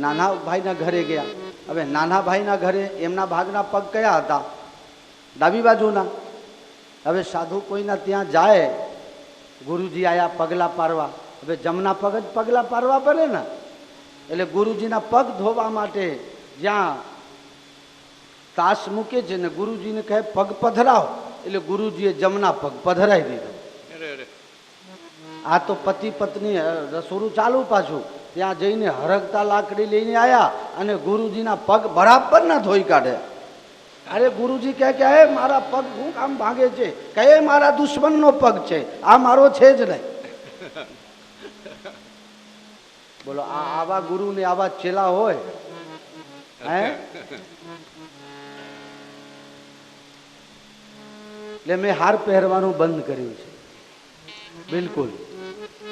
નાના ભાઈના ઘરે ગયા. હવે નાના ભાઈના ઘરે એમના ભાગના પગ કયા હતા? ડાબી બાજુના. હવે સાધુ કોઈના ત્યાં જાય, ગુરુજી આયા પગલાં પારવા. હવે જમણા પગ જ પગલાં પારવા પડે ને, એટલે ગુરુજીના પગ ધોવા માટે જ્યાં તાસ મૂકે છે ને ગુરુજીને કહે પગ પધરાવો, એટલે ગુરુજીએ જમણા પગ પધરાવી દીધો. આ તો પતિ પત્ની રસોડું ચાલુ પાછું. ત્યાં જઈને હરગતા લાકડી લઈને આવ્યા અને ગુરુજીના પગ બરાબર ના ધોઈ કાઢે. અરે ગુરુજી કહે કે હે મારા પગ હું કામ ભાંગે છે? કહે મારા દુશ્મનનો પગ છે, આ મારો છે જ નહીં. બોલો આવા ગુરુ ને આવા ચેલા હોય હે? એટલે મેં હાર પહેરવાનું બંધ કર્યું છે બિલકુલ.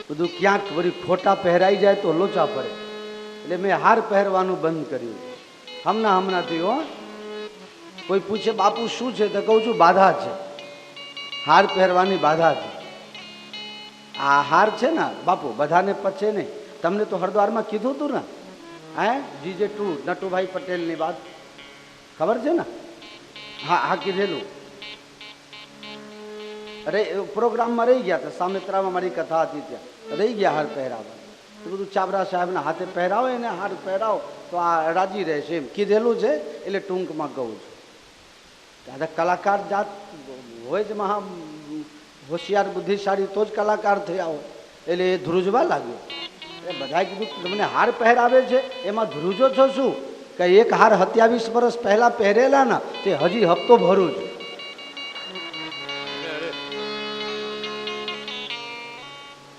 બધું ક્યાંક વળી ખોટા પહેરાઈ જાય તો લોચા પડે, એટલે મેં હાર પહેરવાનું બંધ કર્યું. હમણાંથી હો. કોઈ પૂછે બાપુ શું છે તો કહું છું બાધા છે, હાર પહેરવાની બાધા છે. આ હાર છે ને બાપુ બધાને પચે નહીં. તમને તો હરિદ્વારમાં કીધું હતું ને, હે GJ2 નટુભાઈ પટેલની વાત ખબર છે ને? હા હા કીધેલું. અરે પ્રોગ્રામમાં રહી ગયા હતા, સામેત્રામાં મારી કથા હતી ત્યાં રહી ગયા હાર પહેરાવા. તો બધું ચાબરા સાહેબના હાથે પહેરાવો એને હાર પહેરાવો તો આ રાજી રહેશે એમ કીધેલું છે. એટલે ટૂંકમાં કહું છું. દાદા કલાકાર જાત હોય જ મહા હોશિયાર બુદ્ધિશાળી તો જ કલાકાર થયા હોય. એટલે એ ધ્રુજવા લાગ્યો. એ બધાએ કીધું તમને હાર પહેરાવે છે એમાં ધ્રુજો છો શું? કે એક હાર 27 વર્ષ પહેલા પહેરેલા ને તે હજી હપ્તો ભરું છું.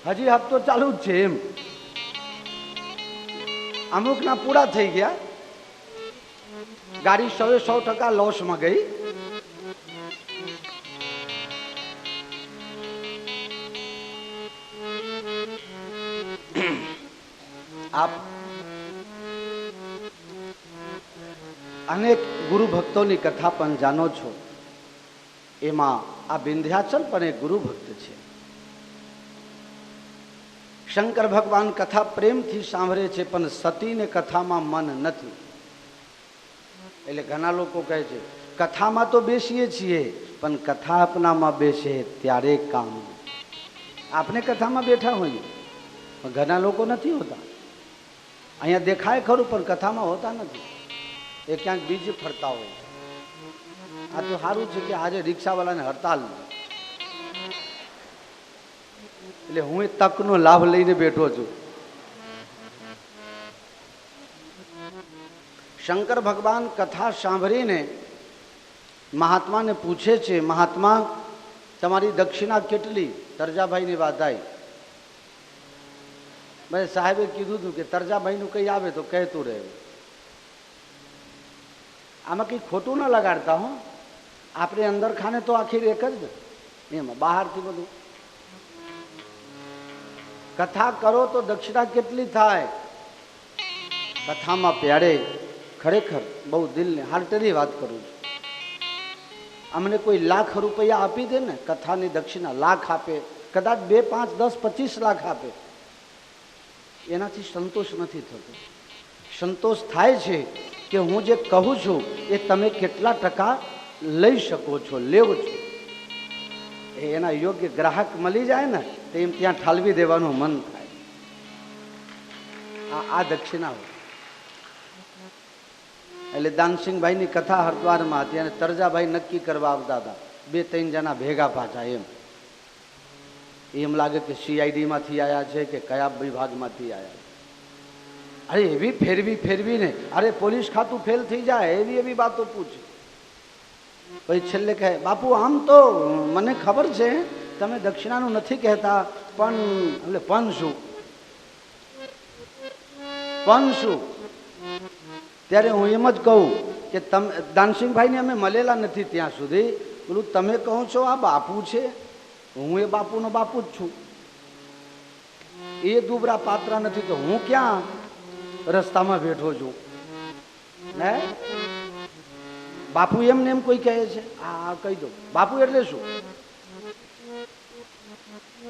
હજી હપ્તો ચાલુ જ છે એમ. અમુકના પૂરા થઈ ગયા. ગાડી 100% લોસમાં ગઈ. આપ અનેક ગુરુ ભક્તોની કથા પણ જાણો છો. એમાં આ વિંધ્યાચલ પણ એક ગુરુ ભક્ત છે. શંકર ભગવાન કથા પ્રેમથી સાંભળે છે પણ સતીને કથામાં મન નથી. એટલે ઘણા લોકો કહે છે કથામાં તો બેસીએ છીએ પણ કથા આપનામાં બેસે ત્યારે કામ. આપણે કથામાં બેઠા હોઈએ પણ ઘણા લોકો નથી હોતા. અહીંયા દેખાય ખરું પણ કથામાં હોતા નથી. એ ક્યાંક બીજ ફરતા હોય. આ તો સારું છે કે આજે રિક્ષાવાળાને હડતાલ, એટલે હું એ તકનો લાભ લઈને બેઠો છું. શંકર ભગવાન કથા સાંભળીને મહાત્માને પૂછે છે, મહાત્મા તમારી દક્ષિણા કેટલી? તરજાભાઈની વાત આવી. મેં સાહેબે કીધું હતું કે તરજાભાઈનું કંઈ આવે તો કહેતું રહે. આમાં કંઈ ખોટું ન લગાડતા હો. આપણે અંદર ખાને તો આખી એક જ ને, એમાં બહારથી બધું. કથા કરો તો દક્ષિણા કેટલી થાય? કથામાં પ્યારે ખરેખર બહુ દિલને હાર્ટની વાત કરું છું. અમને કોઈ લાખ રૂપિયા આપી દે ને કથાની દક્ષિણા, લાખ આપે, કદાચ 2, 5, 10, 25 લાખ આપે, એનાથી સંતોષ નથી થતો. સંતોષ થાય છે કે હું જે કહું છું એ તમે કેટલા ટકા લઈ શકો છો, લેવો છો. એના યોગ્ય ગ્રાહક મળી જાય ને તો એમ ત્યાં ઠાલવી દેવાનું મન થાય. આ દક્ષિણા હોય. એટલે દાનસિંહભાઈની કથા હરિદ્વારમાં હતી અને તરજાભાઈ નક્કી કરવા આવતા હતા. 2-3 જણા ભેગા પાછા. એમ લાગે કે CID-માંથી આવ્યા છે કે કયા વિભાગમાંથી આવ્યા. અરે એવી ફેરવીને અરે પોલીસ ખાતું ફેલ થઈ જાય એવી વાતો પૂછે. પછી છેલ્લે કહે બાપુ આમ તો મને ખબર છે તમે દક્ષિણાનું નથી કહેતા પણ એટલે પણ શું? ત્યારે હું એમ જ કહું કે તમે દાનસિંહભાઈને અમે મળેલા નથી ત્યાં સુધી. બોલું તમે કહો છો આ બાપુ છે, હું એ બાપુનો બાપુ જ છું. એ દુબરા પાત્રા નથી તો હું ક્યાં રસ્તામાં બેઠો છું? હે બાપુ એમને એમ કોઈ કહે છે? હા કહી દો. બાપુ એટલે શું?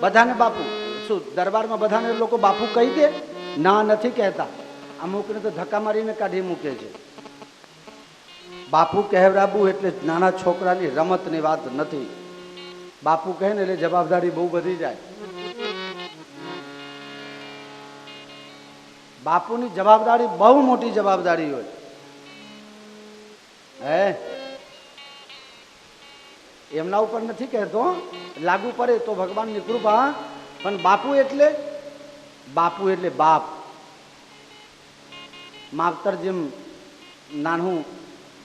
બધાને બાપુ શું દરબારમાં બધાને લોકો બાપુ કહી દે? ના, નથી કહેતા. અમુકને તો ધક્કા મારીને કાઢી મૂકે છે. બાપુ કહેવડાવવું એટલે નાના છોકરાની રમતની વાત નથી. બાપુ કહે ને એટલે જવાબદારી બહુ વધી જાય. બાપુની જવાબદારી બહુ મોટી જવાબદારી હોય. હે એમના ઉપર નથી કહેતો, લાગુ પડે તો ભગવાનની કૃપા. પણ બાપુ એટલે બાપ. માવતર જેમ નાનું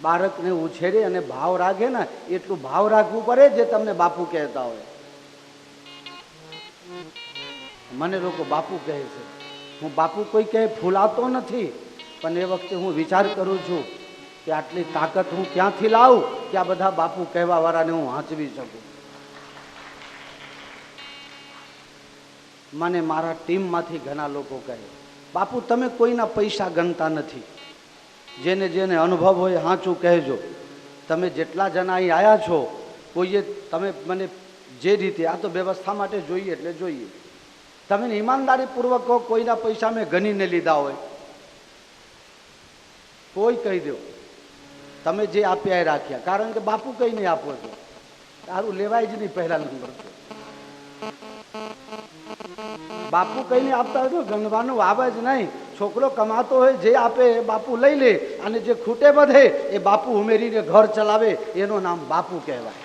બાળકને ઉછેરે અને ભાવ રાખે ને એટલું ભાવ રાખવું પડે જે તમને બાપુ કહેતા હોય. મને લોકો બાપુ કહે છે. હું બાપુ કોઈ કહે ફૂલાતો નથી, પણ એ વખતે હું વિચાર કરું છું કે આટલી તાકાત હું ક્યાંથી લાવું કે આ બધા બાપુ કહેવા વાળાને હું હાંચવી શકું. મને મારા ટીમમાંથી ઘણા લોકો કહે બાપુ તમે કોઈના પૈસા ગણતા નથી. જેને અનુભવ હોય સાચું કહેજો. તમે જેટલા જણા અહીં આવ્યા છો કોઈએ તમે મને જે રીતે આ તો વ્યવસ્થા માટે જોઈએ એટલે જોઈએ. તમે ઈમાનદારીપૂર્વક કહો કોઈના પૈસા મેં ગણીને લીધા હોય, કોઈ કહી દો તમે જે આપ્યા એ રાખ્યા, કારણ કે બાપુ કઈ નહીં આપો છો, તારું લેવાય જ નહીં પહેલા નંબર તો. બાપુ કઈ નહીં આપતા હોય તો ગણવાનું આવે જ નહીં. છોકરો કમાતો હોય જે આપે એ બાપુ લઈ લે, અને જે ખૂટે બધે એ બાપુ ઉમેરીને ઘર ચલાવે, એનું નામ બાપુ કહેવાય.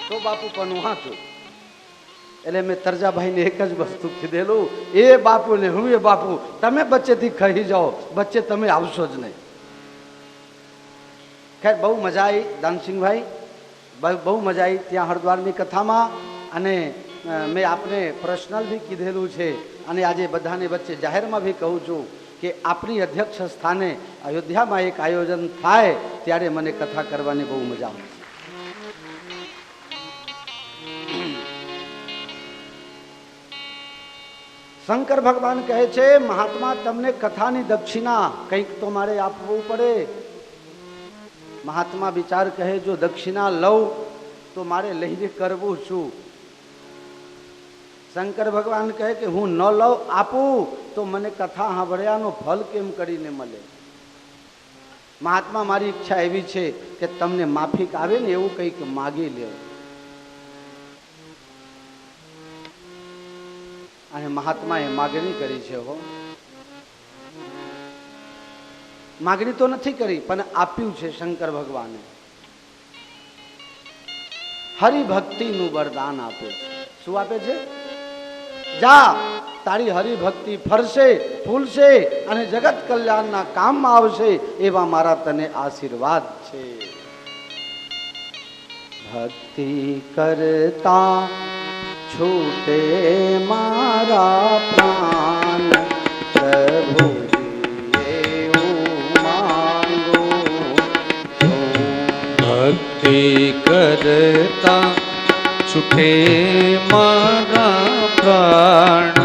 તો બાપુ પણ વાંચું. એટલે મેં તરજાભાઈને એક જ વસ્તુ કીધેલું, એ બાપુ ને હું એ બાપુ, તમે બચ્ચેથી ખાઈ જાઓ, બચ્ચે તમે આવશો જ નહીં. ખેર બહુ મજા આવી દાનસિંહભાઈ, બહુ મજા આવી ત્યાં હરદ્વારની કથામાં. અને મેં આપને પર્સનલ બી કીધેલું છે, અને આજે બધાને વચ્ચે જાહેરમાં બી કહું છું કે આપણી અધ્યક્ષ સ્થાને અયોધ્યામાં એક આયોજન થાય ત્યારે મને કથા કરવાની બહુ મજા આવે. શંકર ભગવાન કહે છે, મહાત્મા તમને કથાની દક્ષિણા કંઈક તો મારે આપવું પડે. મહાત્મા વિચાર કહે, જો દક્ષિણા લઉં તો મારે લઈને કરવું શું? શંકર ભગવાન કહે કે હું ન લઉં આપું તો મને કથા સાંભળ્યાનો ફલ કેમ કરીને મળે? મહાત્મા મારી ઈચ્છા એવી છે કે તમને માફિક આવે ને એવું કંઈક માગી લેવું. અને મહાત્માએ માગણી કરી છે. હો, માગણી તો નથી કરી પણ આપ્યું છે શંકર ભગવાને. હરિભક્તિનું વરદાન આપે છે. શું આપે છે? જા, તારી હરિભક્તિ ફરશે, ફૂલશે અને જગત કલ્યાણના કામમાં આવશે, એવા મારા તને આશીર્વાદ છે. ભક્તિ કરતા છૂટે મારા પ્રાણ, પ્રભુજી એવું માંગુ છું. ભક્તિ કરતા છૂટે મારા પ્રાણ,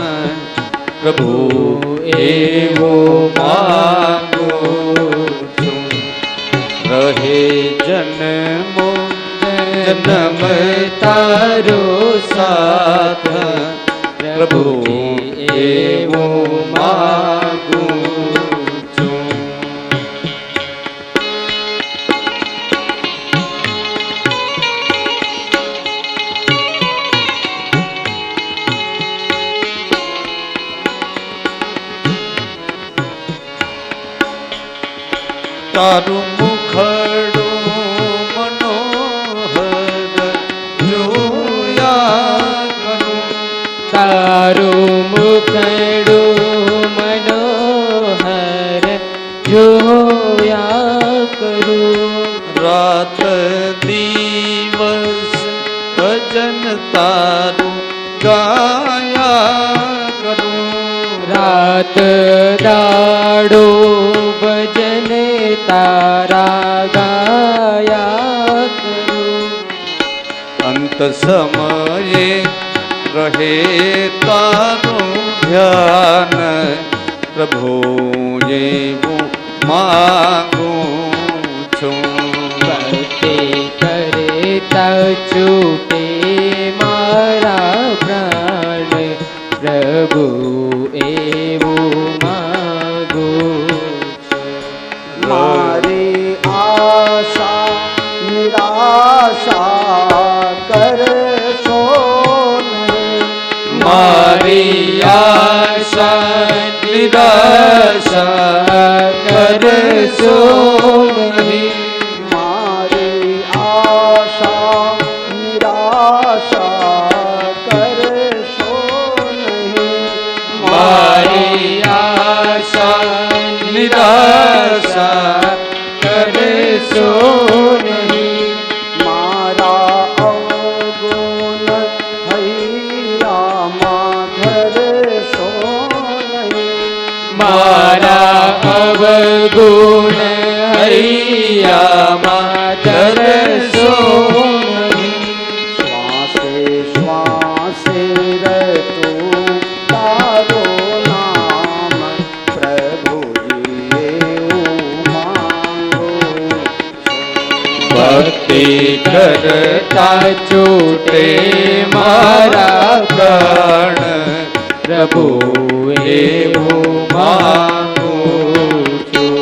પ્રભુ એવો માંગુ છું. રહે જન્મો જન્મ તારો સાથ, પ્રભુ એવો માંગુ છું. તારું મુખડું મનોહર જોયા કરું, તારું મુખડું મનોહર જોયા કરું. રાત દિવસ ભજન તારું ગાયા કરું. રાત દાડો ભજન તારા ગાયા કરું. અંત સમયે રહે તારું ધ્યાન, પ્રભુ એવું માંગુ છું. ભક્તિ કરતા છૂટે મારા પ્રાણ, પ્રભુ એવું માંગુ છું. મારી આશા નિરાશા કરશો નહીં, મારી આશા નિરાશા કરશો નહીં. મારી આશા નિરાશા કરશો નહીં, મારી આશા નિરાશા કરશો નહીં. મારા અવગુણ હૈયામાં ધરશો નહીં, મારા અવગુણ હૈયામાં ધરશો નહીં. શ્વાસે શ્વાસે રતું તારો નામ, પ્રભુજી એવું માંગુ છું. ભક્તિ કર કરતા છૂટે મારા પ્રાણ પ્રભુ એવું માંગું છું.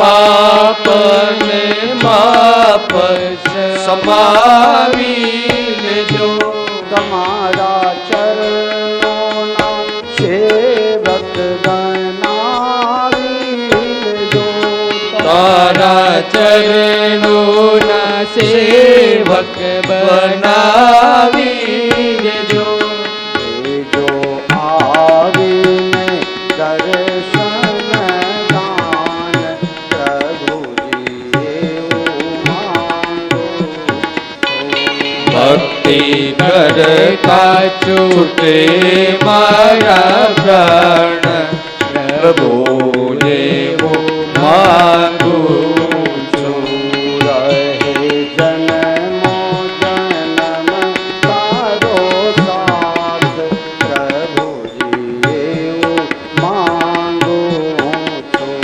પાપને માપ સમાવી લેજો. તમારા ચરણોના સેવક બનાવી લેજો. તારા ચરણોના સેવક બનાવી લેજો. જો આવીને દર્શન દાન પ્રભુજી એવું માંગો. ભક્તિ કરતા છૂટે મારા પ્રાણ પ્રભુ એવું માંગું છું. રહે જન્મો જન્મ તારો સાથ પ્રભુજી એવું માંગુ છું.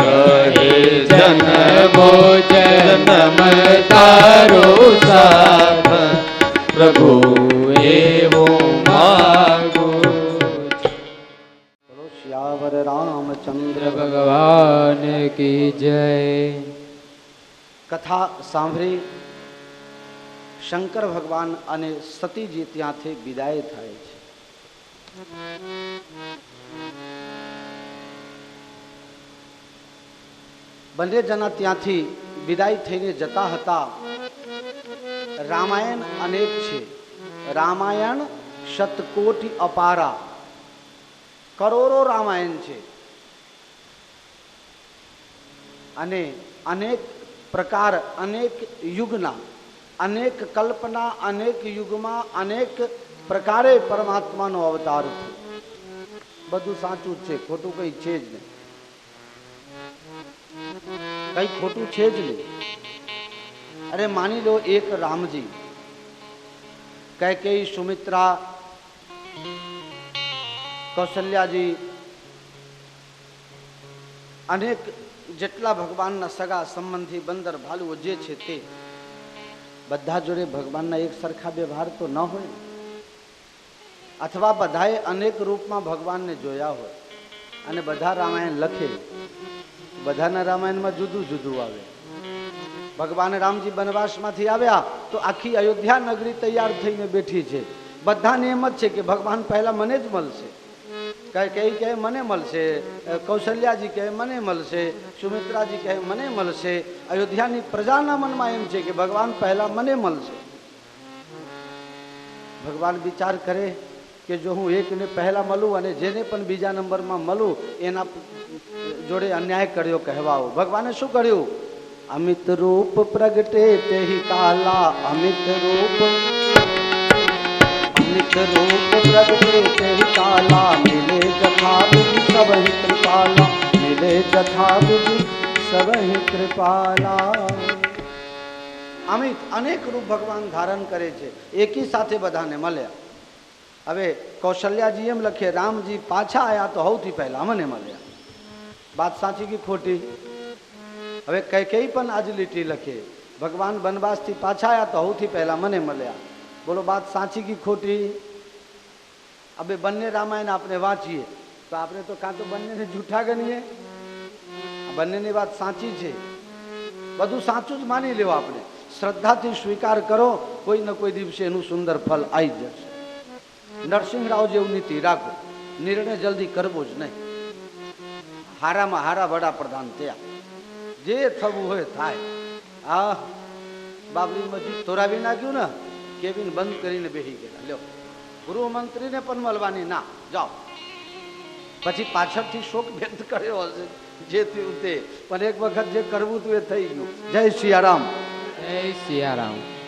રહે જન્મો જન્મ તારો સાથ પ્રભુ એવું માંગું છું. બોલો શ્યાવર રામચંદ્ર ભગવાન કી જય. કથા સાંભળી શંકર ભગવાન અને સતીજી ત્યાંથી વિદાય થાય છે. બંને જણા ત્યાંથી વિદાય થઈને જતા હતા. રામાયણ અનેક છે. રામાયણ શતકોટી અપારા, કરોડો રામાયણ છે અને અનેક પ્રકાર, અનેક યુગના, અનેક કલ્પના, અનેક યુગમાં અનેક પ્રકારે પરમાત્માનો અવતાર થયો. બધું સાચું જ છે, ખોટું કઈ છે જ નહીં. કઈ ખોટું છે જ નહીં. અરે માની લો એક રામજી, કૈકેયી, સુમિત્રા, કૌશલ્યાજી, અનેક જેટલા ભગવાનના સગા સંબંધી બંદર ભાલુઓ જે છે તે બધા જોડે ભગવાનના એક સરખા વ્યવહાર તો ન હોય, અથવા બધાએ અનેક રૂપમાં ભગવાનને જોયા હોય અને બધા રામાયણ લખે. બધાના રામાયણમાં જુદું જુદું આવે. ભગવાન રામજી વનવાસમાંથી આવ્યા તો આખી અયોધ્યા નગરી તૈયાર થઈને બેઠી છે. બધાને એમ જ છે કે ભગવાન પહેલા મને જ મળશે. કઈ કહે મને મળશે, કૌશલ્યાજી કહે મને મળશે, સુમિત્રાજી કહે મને મળશે. અયોધ્યાની પ્રજાના મનમાં એમ છે કે ભગવાન પહેલા મને મળશે. ભગવાન વિચાર કરે કે જો હું એકને પહેલા મળું અને જેને પણ બીજા નંબરમાં મળું એના જોડે અન્યાય કર્યો કહેવાઓ. ભગવાને શું કર્યું? અમિત રૂપ પ્રગટે તેહી કાલા, અમિત રૂપ પ્રગટે તેહી કાલા, મિલે જથા વિધિ સબહિ કૃપાલા, મિલે જથા વિધિ સબહિ કૃપાલા. અમિત અનેક રૂપ ભગવાન ધારણ કરે છે, એકી સાથે બધાને મળ્યા. હવે કૌશલ્યાજી એમ લખે, રામજી પાછા આયા તો સૌથી પહેલા મને મળ્યા. વાત સાચી કે ખોટી? હવે કઈ પણ આજ લીટી લખે, ભગવાન વનવાસથી પાછા આવ્યા તો સૌથી પહેલા મને મળ્યા. બોલો વાત સાચી કે ખોટી? હવે બંને રામાયણ આપણે વાંચીએ તો આપણે તો કાં તો બંનેને જૂઠા ગણીએ, બંનેની વાત સાચી છે. બધું સાચું જ માની લેવું. આપણે શ્રદ્ધાથી સ્વીકાર કરો, કોઈ ને કોઈ દિવસે એનું સુંદર ફળ આવી જશે. નરસિંહ રાવ જેવું નીતિ રાખો, નિર્ણય જલ્દી કરવો જ નહીં. હારામાં હારા વડાપ્રધાન થયા, જે થવું હોય થાય. આ બાબરી મસ્જિદ તોરાવી નાખ્યું ને, કેબિન બંધ કરીને બેસી ગયેલા. લ્યો, ગૃહમંત્રીને પણ મળવાની ના, જાઓ. પછી પાછળથી શોક વ્યક્ત કર્યો હશે જે થયું તે, પણ એક વખત જે કરવું હતું એ થઈ ગયું. જય સિયારામ. જય સિયારામ.